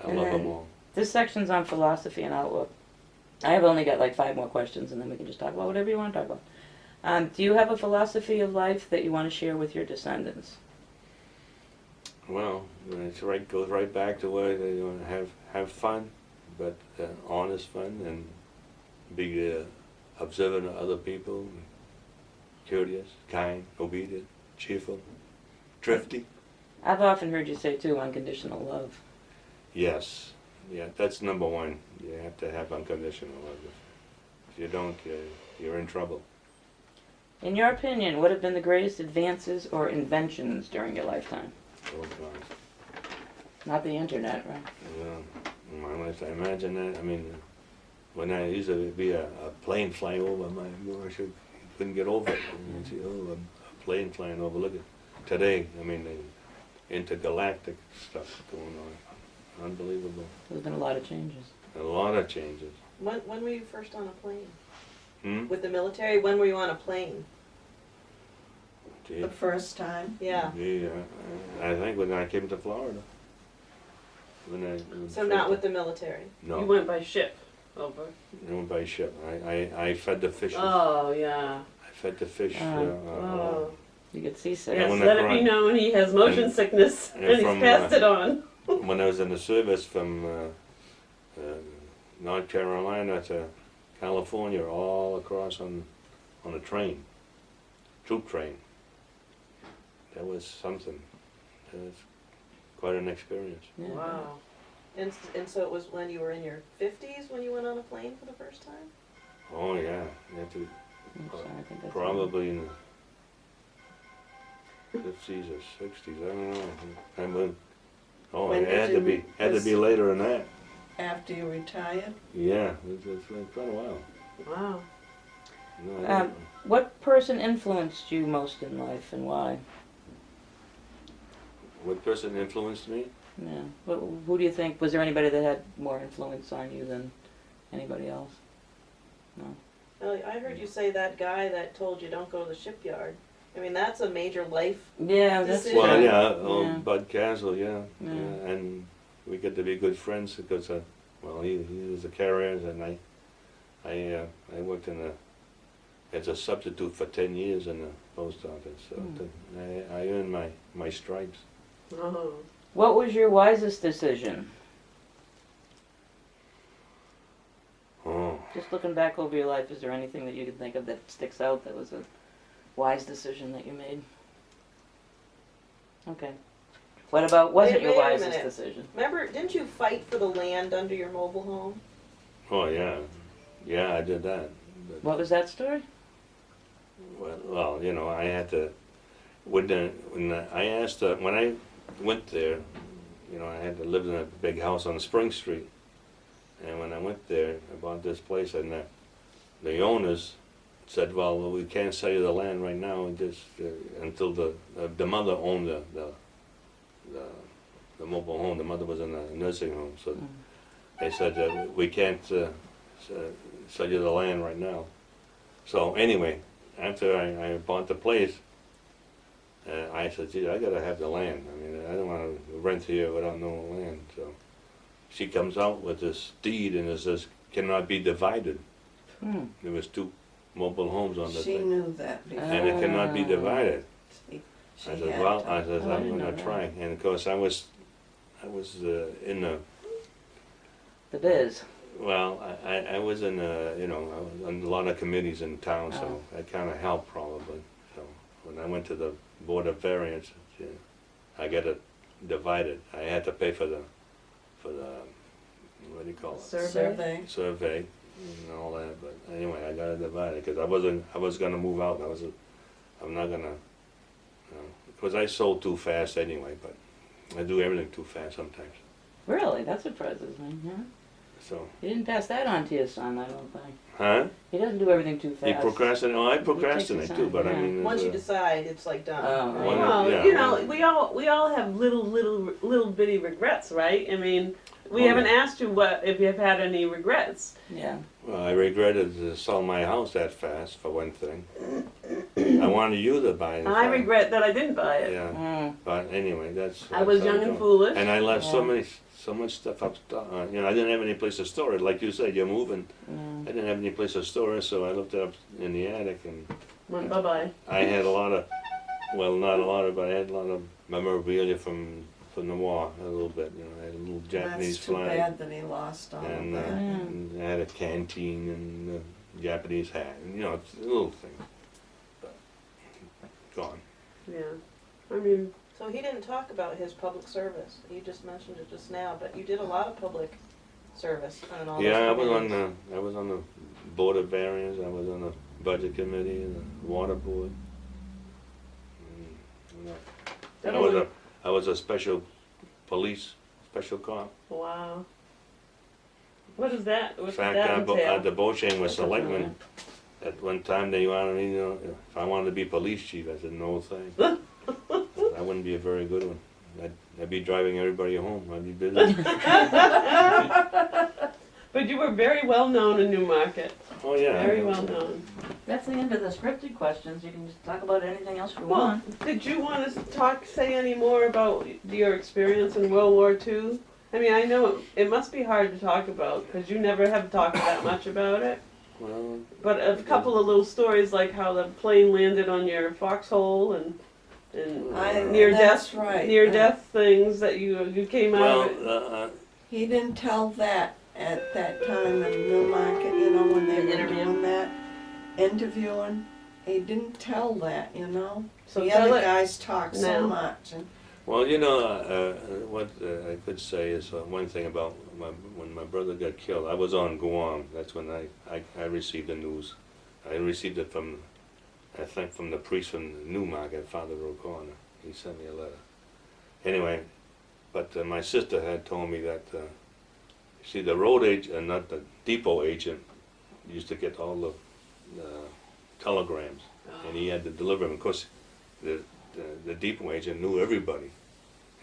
I And love then- them all. This section's on philosophy and outlook. I have only got like 5 more questions, and then we can just talk about whatever you want to talk about. Do you have a philosophy of life that you want to share with your descendants? Well, goes right back to where they have fun, but honest fun, and be observant of other people, curious, kind, obedient, cheerful, thrifty. I've often heard you say too, unconditional love. Yes, yeah, that's number one. You have to have unconditional love. If you don't, you're in trouble. In your opinion, what have been the greatest advances or inventions during your lifetime? Oh God. Not the internet, right? Yeah, in my life, I imagine that. I mean, when I used to be a plane flying over my gosh, I couldn't get over it. And you see, a plane flying over. Look at today. I mean, the intergalactic stuff going on. Unbelievable. There's been a lot of changes. A lot of changes. When were you first on a plane? Hmm? With the military? When were you on a plane? Gee. The first time. Yeah. Yeah, I think when I came to Florida. So not with the military? No. You went by ship over. I went by ship. I fed the fishes. Oh, yeah. I fed the fish. Oh. You get seasick. Yeah, Yes, when I let it brought- be known he has motion and- sickness, and and he's from, passed it on. When I was in the service from North Carolina to California, all across on a train, troop train. That was something. That was quite an experience. Yeah. Wow. And so it was when you were in your 50s when you went on a plane for the first time? Oh yeah, you had to I'm sorry, I think that's probably in the 50s or 60s. I don't know. I went, When it did had you to be later than that. After you retired. Yeah, it's been quite a while. Wow. No, Um, What person influenced you most in life and why? what person influenced me? Yeah. Who do you think, was there anybody that had more influence on you than anybody else? I heard you say that guy that told you don't go to the shipyard. I mean, that's a major life. Yeah, that's Decision. Well, yeah, Yeah. Bud Castle, yeah. Yeah. And we get to be good friends because, well, he was a carrier, and I worked as a substitute for 10 years in the post office, so I earned my stripes. Oh. What was your wisest decision? Oh, Just looking back over your life, is there anything that you can think of that sticks out that was a wise decision that you made? Okay. What about, wasn't your Wait a wisest minute. decision? Remember, didn't you fight for the land under your mobile home? oh yeah, yeah, I did that. But, What was that story? well, you know, I had to, when I asked, when I went there, you know, I had to live in a big house on Spring Street. And when I went there, I bought this place, and the owners said, well, we can't sell you the land right now, just until the mother owned the mobile home. The mother was in a nursing home, so they said we can't sell you the land right now. So anyway, after I bought the place, I said, gee, I gotta have the land. I mean, I don't want to rent here without no land. So she comes out with this deed, and it says cannot be divided. There was 2 mobile homes on the She thing, knew that before. and it cannot be divided. She I had said, well, to. I said, Oh, I I'm didn't know gonna that. try. And of course, I was in the, The biz. well, I was in you know, I was on a lot of committees in town, so that kind of helped probably. So when I went to the Board of Variance, I got it divided. I had to pay for the, what do you call it? Survey. Survey and all that, but anyway, I got it divided, because I was gonna move out, I'm not gonna, because I sold too fast anyway, but I do everything too fast sometimes, Really? That surprises me, yeah. so. You didn't pass that on to your son, I don't think. Huh? He doesn't do everything too He fast. procrastinate, well, I procrastinate too, but I Yeah. mean. Once you there's decide, it's like done. Oh, right? One- Well, yeah, you know, one- we all have little bitty regrets, right? I mean, we Oh, haven't yeah. asked you if you've had any regrets. Yeah. Well, I regretted to sell my house that fast, for one thing. I wanted you to buy it. And I regret that I didn't buy it. Yeah, Mm. but anyway, that's. I was young and foolish. And I left Yeah. so much stuff up, you know, I didn't have any place to store it, like you said, you're moving. Yeah. I didn't have any place to store it, so I left it up in the attic, and Went bye-bye. I had a lot of, well, not a lot of, but I had a lot of memorabilia from the war, a little bit, you know, I had a little Japanese That's too flag. bad that he lost all And, of that. and I had a canteen and a Japanese hat, and, you know, it's a little thing, but gone. Yeah. I mean, So he didn't talk about his public service. You just mentioned it just now, but you did a lot of public service on all Yeah, I those was committees. I was on the Board of Variance, I was on the Budget Committee, and the Water Board. And I was a special cop. wow. What is that? In What does fact, that entail? the Bochang was selectman. At one time, they wanted me, you know, if I wanted to be police chief, I said, no thing. I wouldn't be a very good one. I'd be driving everybody home, I'd be busy. But you were very well known in Newmarket. Oh, yeah. Very well known. That's the end of the scripted questions. You can just talk about anything else you Well, want. did you want to say any more about your experience in World War II? I mean, I know it must be hard to talk about because you never have talked that much about it. Well, But a couple of little stories like how the plane landed on your foxhole and near That's death right. near death things that you came out of it. well, He didn't tell that at that time in Newmarket, you know, when they The were interview? doing that, interviewing. He didn't tell that, you know. So The tell other it guys talk now. so much. And well, you know, what I could say is one thing about when my brother got killed. I was on Guam. That's when I received the news. I received it from, I think, from the priest from Newmarket, Father O'Connor. He sent me a letter. Anyway, but my sister had told me that, see, the road agent, not the depot agent, used to get all the telegrams, and he had to deliver them. Of course, the depot agent knew everybody.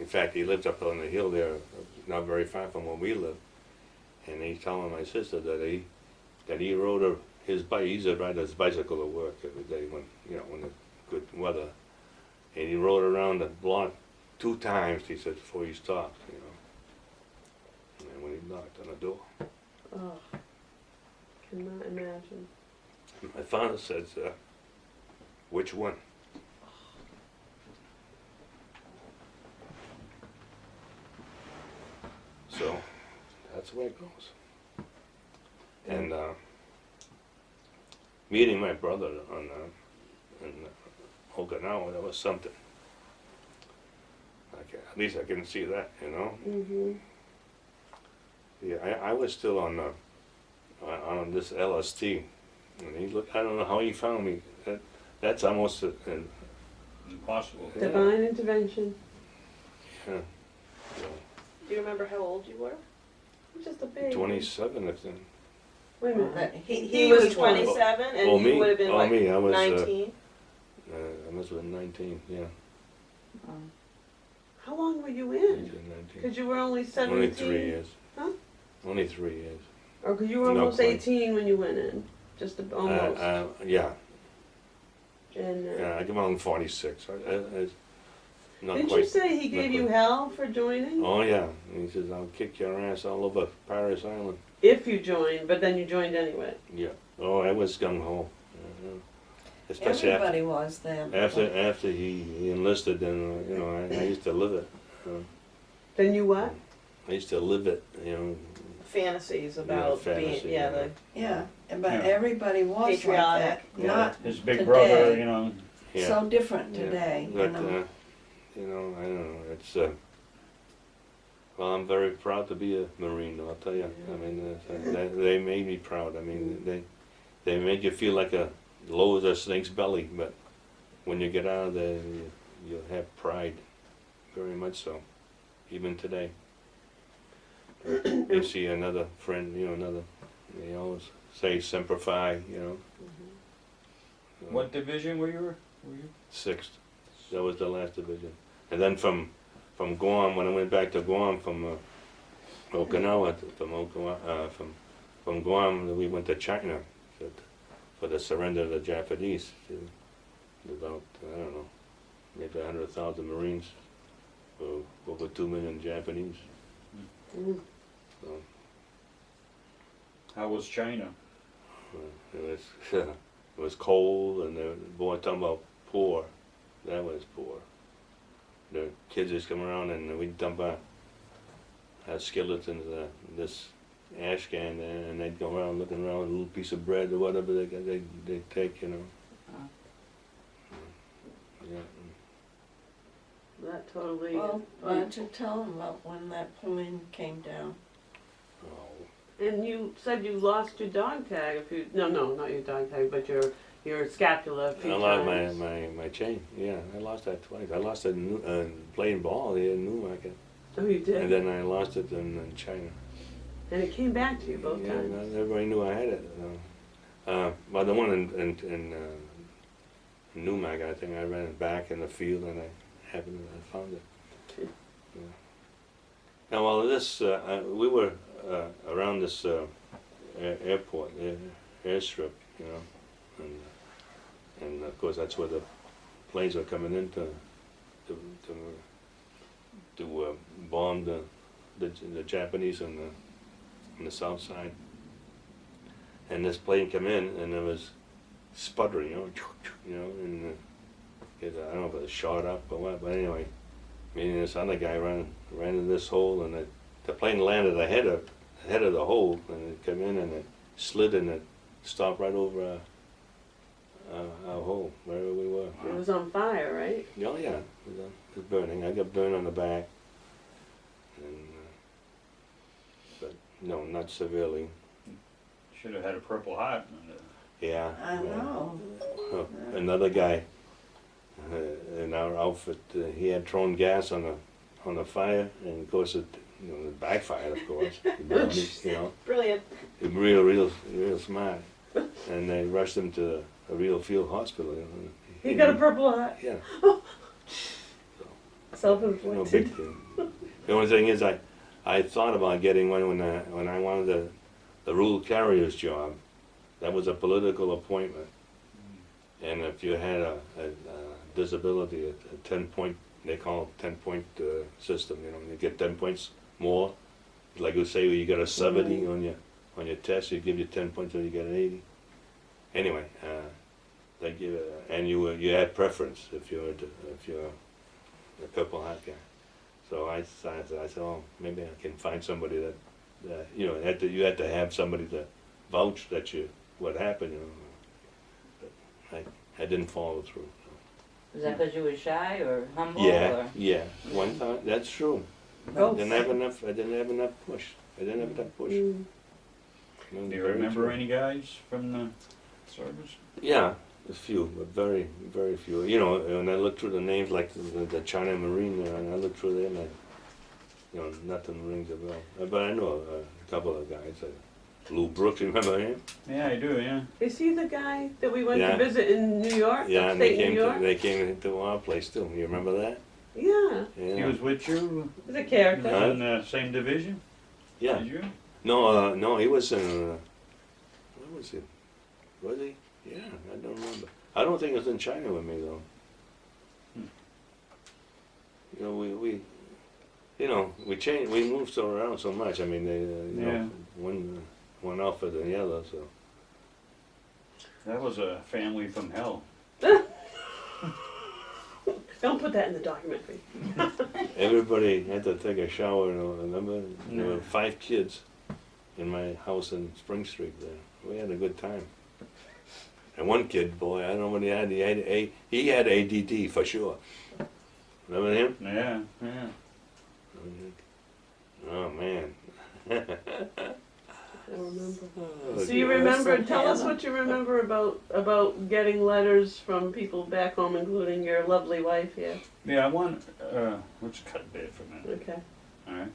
In fact, he lives up on the hill there, not very far from where we live. And he's telling my sister that he rode his bike. He used to ride his bicycle to work every day when the good weather. And he rode around the block 2 times. He said before he stopped, And then when he knocked on the door, Oh, cannot imagine. my father says, "Which one?" So that's the way it goes. And meeting my brother in Okinawa, that was something. At least I can see that, Mhm. Yeah, I was still on this LST, and I don't know how he found me. That's almost Impossible. Yeah. Divine intervention. yeah, Do you remember how old you were? Just a baby. 27, I think. Wait a minute. He was 27 and Oh, you me? would have been Oh, like me, I was, 19. I must have been 19, yeah. How long were you 19, in? 19. Because you were only 17. Only 3 years. Huh? Only 3 years. Or because you were No, almost quite. 18 when you went in. Just almost. Yeah, And yeah, I came out in 46. Not didn't quite. you say he gave not you quite. hell for joining? Oh, yeah. And he says, I'll kick your ass all over Paris Island. If you joined, but then you joined anyway. Yeah. Oh, I was gung-ho. Especially Everybody was then. after he enlisted, and I used to live it. Then you what? I used to live it, Fantasies about fantasy, being, yeah. Yeah, but Yeah. everybody was Patriotic. like that. Yeah. Not His big Today. brother, Yeah. so different Yeah. today. But, I don't know. It's well, I'm very proud to be a Marine. I'll tell you. I mean, they made me proud. I mean, they made you feel like a low as a snake's belly, but when you get out of there, you have pride, very much so, even today. You see another friend, they always say Semper Fi, What division were you? 6th. That was the last division. And then from Guam, when I went back to Guam from Okinawa, from Guam, we went to China for the surrender of the Japanese. About, I don't know, maybe 100,000 Marines, over 2 million Japanese. Mm. So, How was China? it was cold, and the boy talking about poor. That was poor. The kids just come around and we'd dump our skillets into this ash can, and they'd go around looking around with a little piece of bread or whatever they'd take, Yeah. That totally. Well, why don't you tell them about when that plane came down? Oh, And you said you lost your dog tag a few. No, not your dog tag, but your scapula a few I lost times. my chain. Yeah, I lost that twice. I lost it playing ball here in Newmarket, Oh, you did. and then I lost it in China. And it came back to you both Yeah, times. everybody knew I had it. Well, the one in Newmarket, I think I ran it back in the field, and I found it. Yeah. Now, while this, we were around this airport, airstrip, and of course that's where the planes were coming in to bomb the Japanese on the south side. And this plane came in, and it was sputtering, and I don't know if it was shot up or what, but anyway, this other guy ran in this hole, and the plane landed ahead of the hole, and it came in and it slid, and it stopped right over our hole, wherever we were. It was on fire, right? Oh yeah, it was burning. I got burned on the back, and but no, not severely. Should have had a Purple Heart. Yeah. I know. Another guy in our outfit, he had thrown gas on the fire, and of course it backfired. Of course, Brilliant. real smart. And they rushed him to a real field hospital. He got a Purple Heart. Yeah. Sounds Self-inflicted. big deal. The only thing is, I thought about getting one when I wanted the rural carrier's job. That was a political appointment. And if you had a disability, a 10-point, they call it 10-point system, you know, you get 10 points more. Like you say, you got a 70 on your test, you give you 10 points, so you get an 80. Anyway, they give and you had preference if you're a Purple Heart guy. So I said, oh, maybe I can find somebody that you know, you had to have somebody to vouch that what happened, you know. But I didn't follow through. Was that because you were shy or humble? Yeah, Or? yeah. One time, that's true. Oh. I didn't have enough push. Mm. Do you remember any guys from the service? Yeah, a few, but very, very few. You know, when I look through the names, like the China Marine, and I look through them, nothing rings a bell. But I know a couple of guys. Lou Brooks, remember him? Yeah, I do, yeah. Is he the guy that we went Yeah. to visit in New York? Yeah, and they upstate New York? came into our place too. You remember that? Yeah, Yeah. He was with you? he's a He character. was in the same division? Yeah. Did you? No, he was in. Where was he? Was he? Yeah, I don't remember. I don't think he was in China with me though. You know, we changed. We moved so around so much. I mean, you know, one outfit than the other. So That was a family from hell. Don't put that in the documentary. everybody had to take a shower. You know, remember? There were 5 kids in my house in Spring Street. There, we had a good time. And one kid, boy, I don't know what he had. He had ADD for sure. Remember him? Yeah, yeah. Oh man. I don't remember. Oh, So you dear. remember? Tell us what you remember about getting letters from people back home, including your lovely wife here. Yeah, I want, let's cut that for a minute, Okay. all right?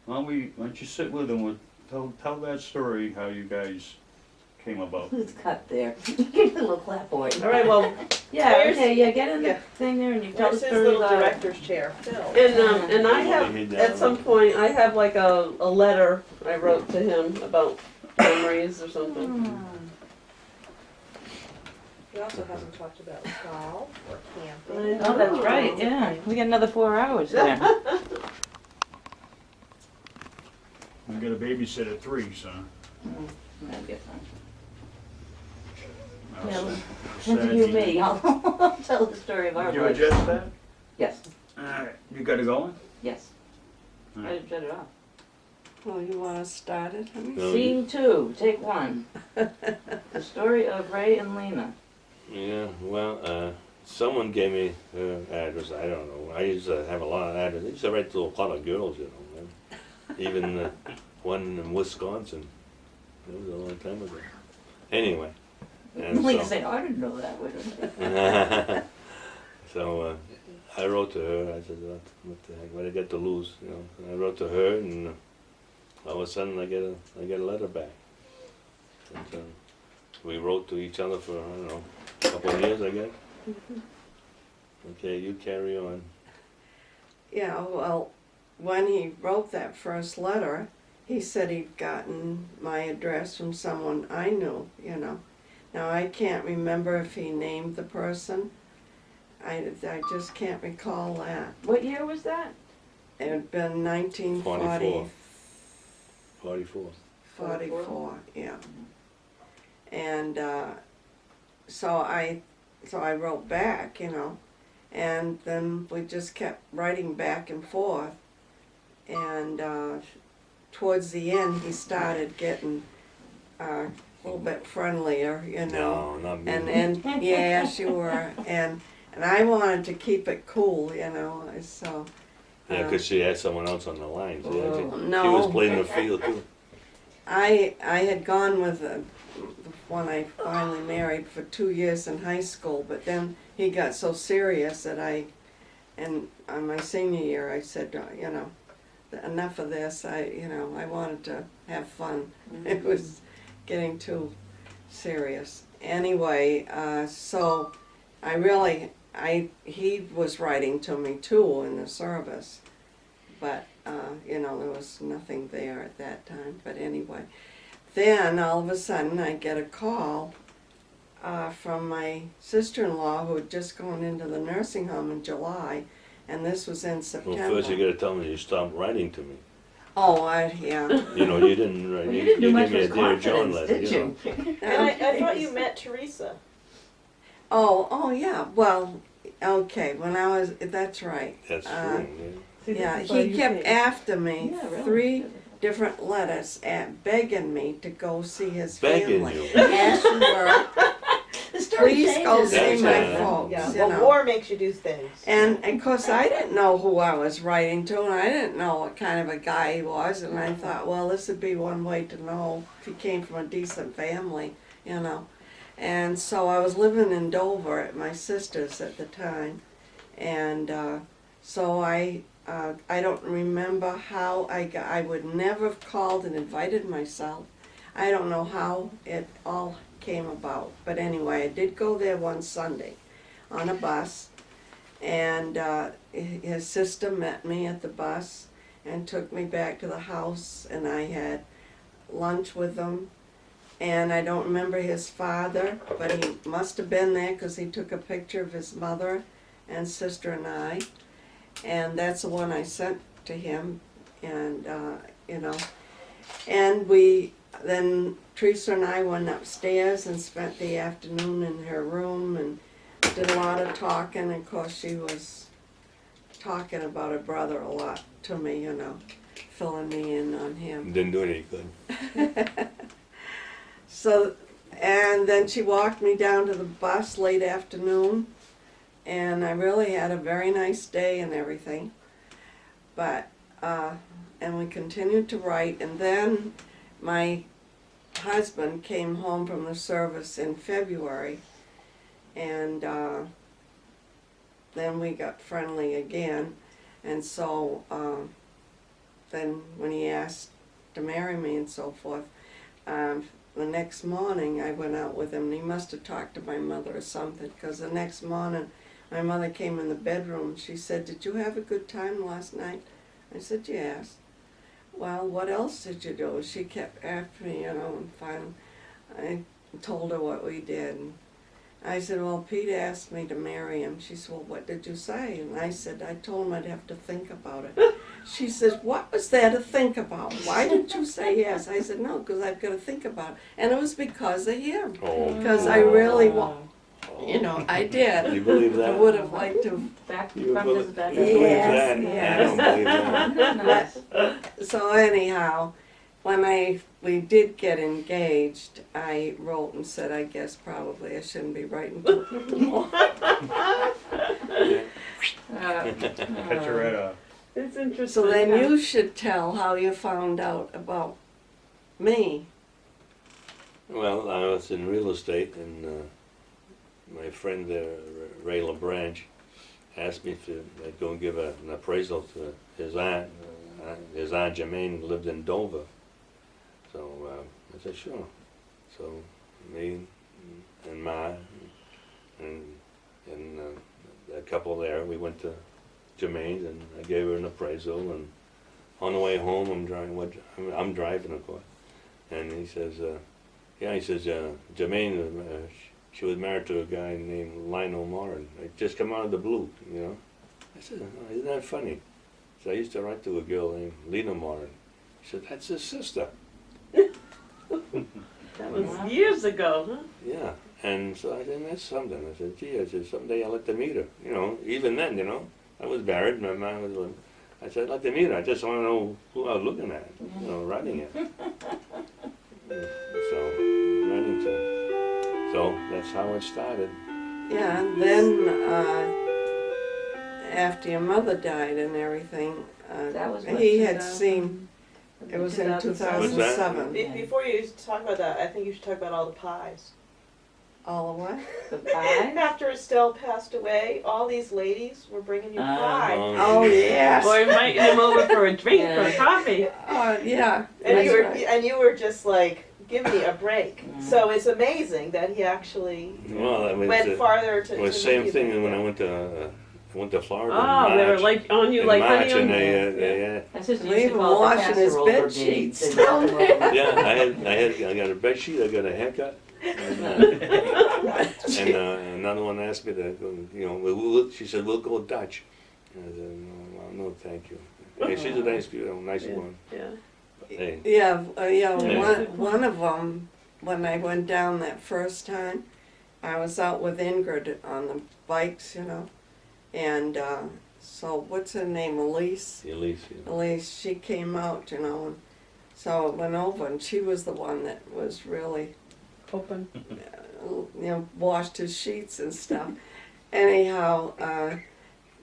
Why don't you sit with them, tell that story, how you guys came about. Let's cut there. Give a little clapboard. All right. Well, Yeah, Where's- okay, yeah, get in the yeah. thing there and you tell the Where's his story little about it. director's chair? Phil. and I have at some point I have like a letter I wrote to him about memories or something. He also hasn't talked about golf or camping. I Oh, that's right, yeah. We got another 4 hours there. We got a babysit at 3, so. I'll get some. I'll Yeah, send- Since send you you- me, I'll tell the story of our Did you life. adjust that? Yes, Alright, you got it going? yes. I Alright. shut it off. Oh, you wanna start it, honey? No, Scene 2, take 1. The story of Ray and Lena. Yeah, well, someone gave me her address. I don't know. I used to have a lot of addresses. I used to write to a lot of girls, you know. And even one in Wisconsin. That was a long time ago. Anyway. And Lena so, said, I didn't know that, wait a minute. so I wrote to her. I said, what the heck? What I got to lose? You know. And I wrote to her, and all of a sudden I get a letter back. And, we wrote to each other for, I don't know, a couple of years, I guess. Okay, you carry on. Yeah, well, when he wrote that first letter, he said he'd gotten my address from someone I knew, you know. Now, I can't remember if he named the person. I just can't recall that. What year was that? It had been 1940. 44. 44, yeah. And so I wrote back, you know, and then we just kept writing back and forth. And towards the end, he started getting a little bit friendlier, you know. No, not me. And yeah, sure. And I wanted to keep it cool, you know. So Yeah, because she had someone else on the line. So she no. was playing the field too. I had gone with the one I finally married for 2 years in high school, but then he got so serious that and on my senior year I said, you know, enough of this. I wanted to have fun. It was getting too serious. Anyway, so I really he was writing to me too in the service, but you know, there was nothing there at that time. But anyway, then all of a sudden I get a call from my sister-in-law who had just gone into the nursing home in July, and this was in September. Well, first you gotta tell me you stopped writing to me. Oh, yeah. You know, you didn't write, Well, you you didn't do gave much me a with Dear John confidence, letter, did you know. you? And I thought you met Teresa. Oh, yeah. Well, okay. When I was, that's right. That's Uh, true, See, Yeah, this is why he you kept can't- after me Yeah, really. 3 different letters and begging me to go see his Begging family. you. Yes, you were. The story Please go changes. see That's my it. folks. Yeah, You well, know. war makes you do things. And of course, I didn't know who I was writing to, and I didn't know what kind of a guy he was. And I thought, well, this would be one way to know if he came from a decent family, you know. And so I was living in Dover at my sister's at the time, and so I don't remember how I would never have called and invited myself. I don't know how it all came about, but anyway, I did go there one Sunday on a bus, and his sister met me at the bus and took me back to the house, and I had lunch with them. And I don't remember his father, but he must have been there because he took a picture of his mother and sister and I. And that's the one I sent to him, and you know. And then Teresa and I went upstairs and spent the afternoon in her room and did a lot of talking. And of course, she was talking about her brother a lot to me, you know, filling me in on him. Didn't do any good. So, and then she walked me down to the bus late afternoon, and I really had a very nice day and everything. But, and we continued to write, and then my husband came home from the service in February, and then we got friendly again, and so then when he asked to marry me and so forth, the next morning I went out with him, and he must have talked to my mother or something, because the next morning my mother came in the bedroom. She said, "Did you have a good time last night?" I said, "Yes." "Well, what else did you do?" She kept after me, you know, and finally I told her what we did. And I said, "Well, Pete asked me to marry him." She said, "Well, what did you say?" And I said, "I told him I'd have to think about it." She says, "What was there to think about? Why didn't you say yes?" I said, "No, because I've got to think about it." And it was because of him. Oh. Because I really Wow. you know, I did. You believe I that? would have liked to. Back You from believe- his back. you believe Yes, that? yes. I don't believe that. Nice. So anyhow, when we did get engaged, I wrote and said, I guess probably I shouldn't be writing to him anymore. Cut your head off. It's interesting. So then you should tell how you found out about me. Well, I was in real estate, and my friend Ray LaBranche asked me if I'd go and give an appraisal to his aunt. His aunt Jermaine lived in Dover. So I said, sure. So me and Ma and a couple there, we went to Jermaine's, and I gave her an appraisal. And on the way home, I'm driving, of course. And he says, Jermaine, she was married to a guy named Lionel Morin. It just come out of the blue, you know. I said, oh, isn't that funny? So I used to write to a girl named Lena Morin. She said, that's his sister. That was years ago, huh? Yeah. And so I said, that's something. I said, gee, I said, someday I'd like to meet her. You know, even then, you know, I was married, my mom was one. I said, I'd like to meet her. I just want to know who I was looking at, you know, writing it. So, writing to. So that's how it started. Yeah, and then after your mother died and everything, That was what, he had 2000? seen, it was in 2007. Before you talk about that, I think you should talk about all the pies. All of what? The pie? After Estelle passed away, all these ladies were bringing you pie. Oh, yes. Or inviting him over for a drink or Yeah. coffee. Oh, yeah. And That's you were right. and you were just like give me a break. So it's amazing that he actually Well, I mean, went farther to. well, to same meet you thing there. when I went to Florida. Oh, in they were March. like on you In like March, honey on and yeah. My sister They used to even call it the washing his casserole bed brigade. sheets They'd down knock them over. Yeah, I got a bed sheet, I got a haircut. And another one asked me to go, you know, she said, we'll go Dutch. I said, no, thank you. Hey, she's a nice woman. Yeah. Hey, Yeah, Yeah. one of them, when I went down that first time, I was out with Ingrid on the bikes, you know, and so what's her name, Elise? Elise, yeah. Elise, she came out, you know, and so I went over, and she was the one that was really, Open. you know, washed his sheets and stuff. Anyhow,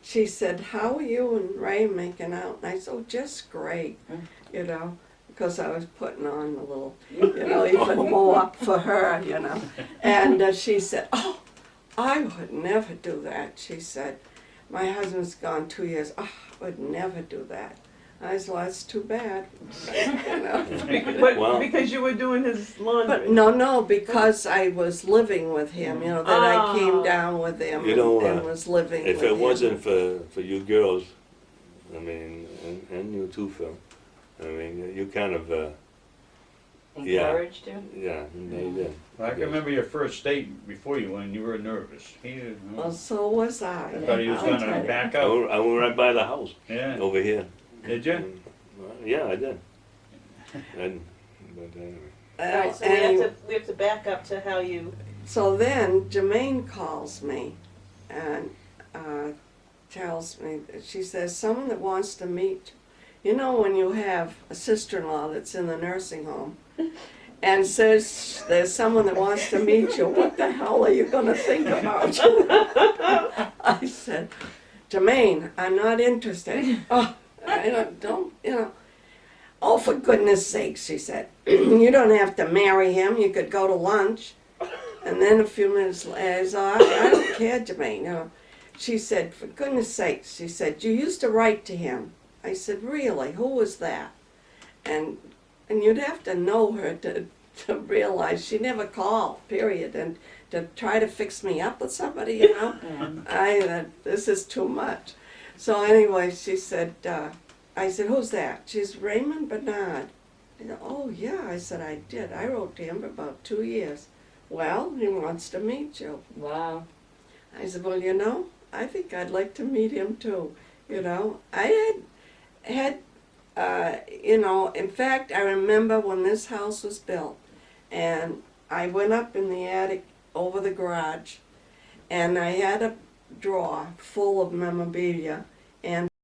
she said, "How are you and Ray making out?" And I said, "Oh, just great," you know, because I was putting on a little, you know, even more for her, you know. And she said, "Oh, I would never do that." She said, "My husband's gone 2 years. Oh, I would never do that." I said, "Well, that's too bad," you know. But Well- because you were doing his laundry. But no, because I was living with him, you know, that I came Oh. down with him You know, and was living If with it him. wasn't for you girls, I mean, and you too, Phil, I mean, you kind of, Yeah. Encouraged you? yeah, they did. I can remember your first date before you when you were nervous. Well, so was I. I thought he was I'll tell gonna you. back I out. went right by the house, Yeah. over here. Did you? Well, yeah, I did. And, but anyway. Right, so we have to back up to how you. So then Jermaine calls me and tells me, she says, "Someone that wants to meet you." You know when you have a sister-in-law that's in the nursing home and says there's someone that wants to meet you, what the hell are you going to think about? I said, "Jermaine, I'm not interested." "Oh, I don't, you know." "Oh, for goodness sake," she said, "you don't have to marry him. You could go to lunch." And then a few minutes later, I don't care, Jermaine. You know. She said, "For goodness sake," she said, "you used to write to him." I said, "Really? Who was that?" And you'd have to know her to realize she never called, period. And to try to fix me up with somebody, you know, this is too much. So anyway, she said, I said, "Who's that?" She's Raymond Bernard. I said, "Oh yeah," I said, "I did. I wrote to him for about 2 years." "Well, he wants to meet you." Wow. I said, "Well, you know, I think I'd like to meet him too." You know, I had, you know, in fact, I remember when this house was built, and I went up in the attic over the garage, and I had a drawer full of memorabilia, and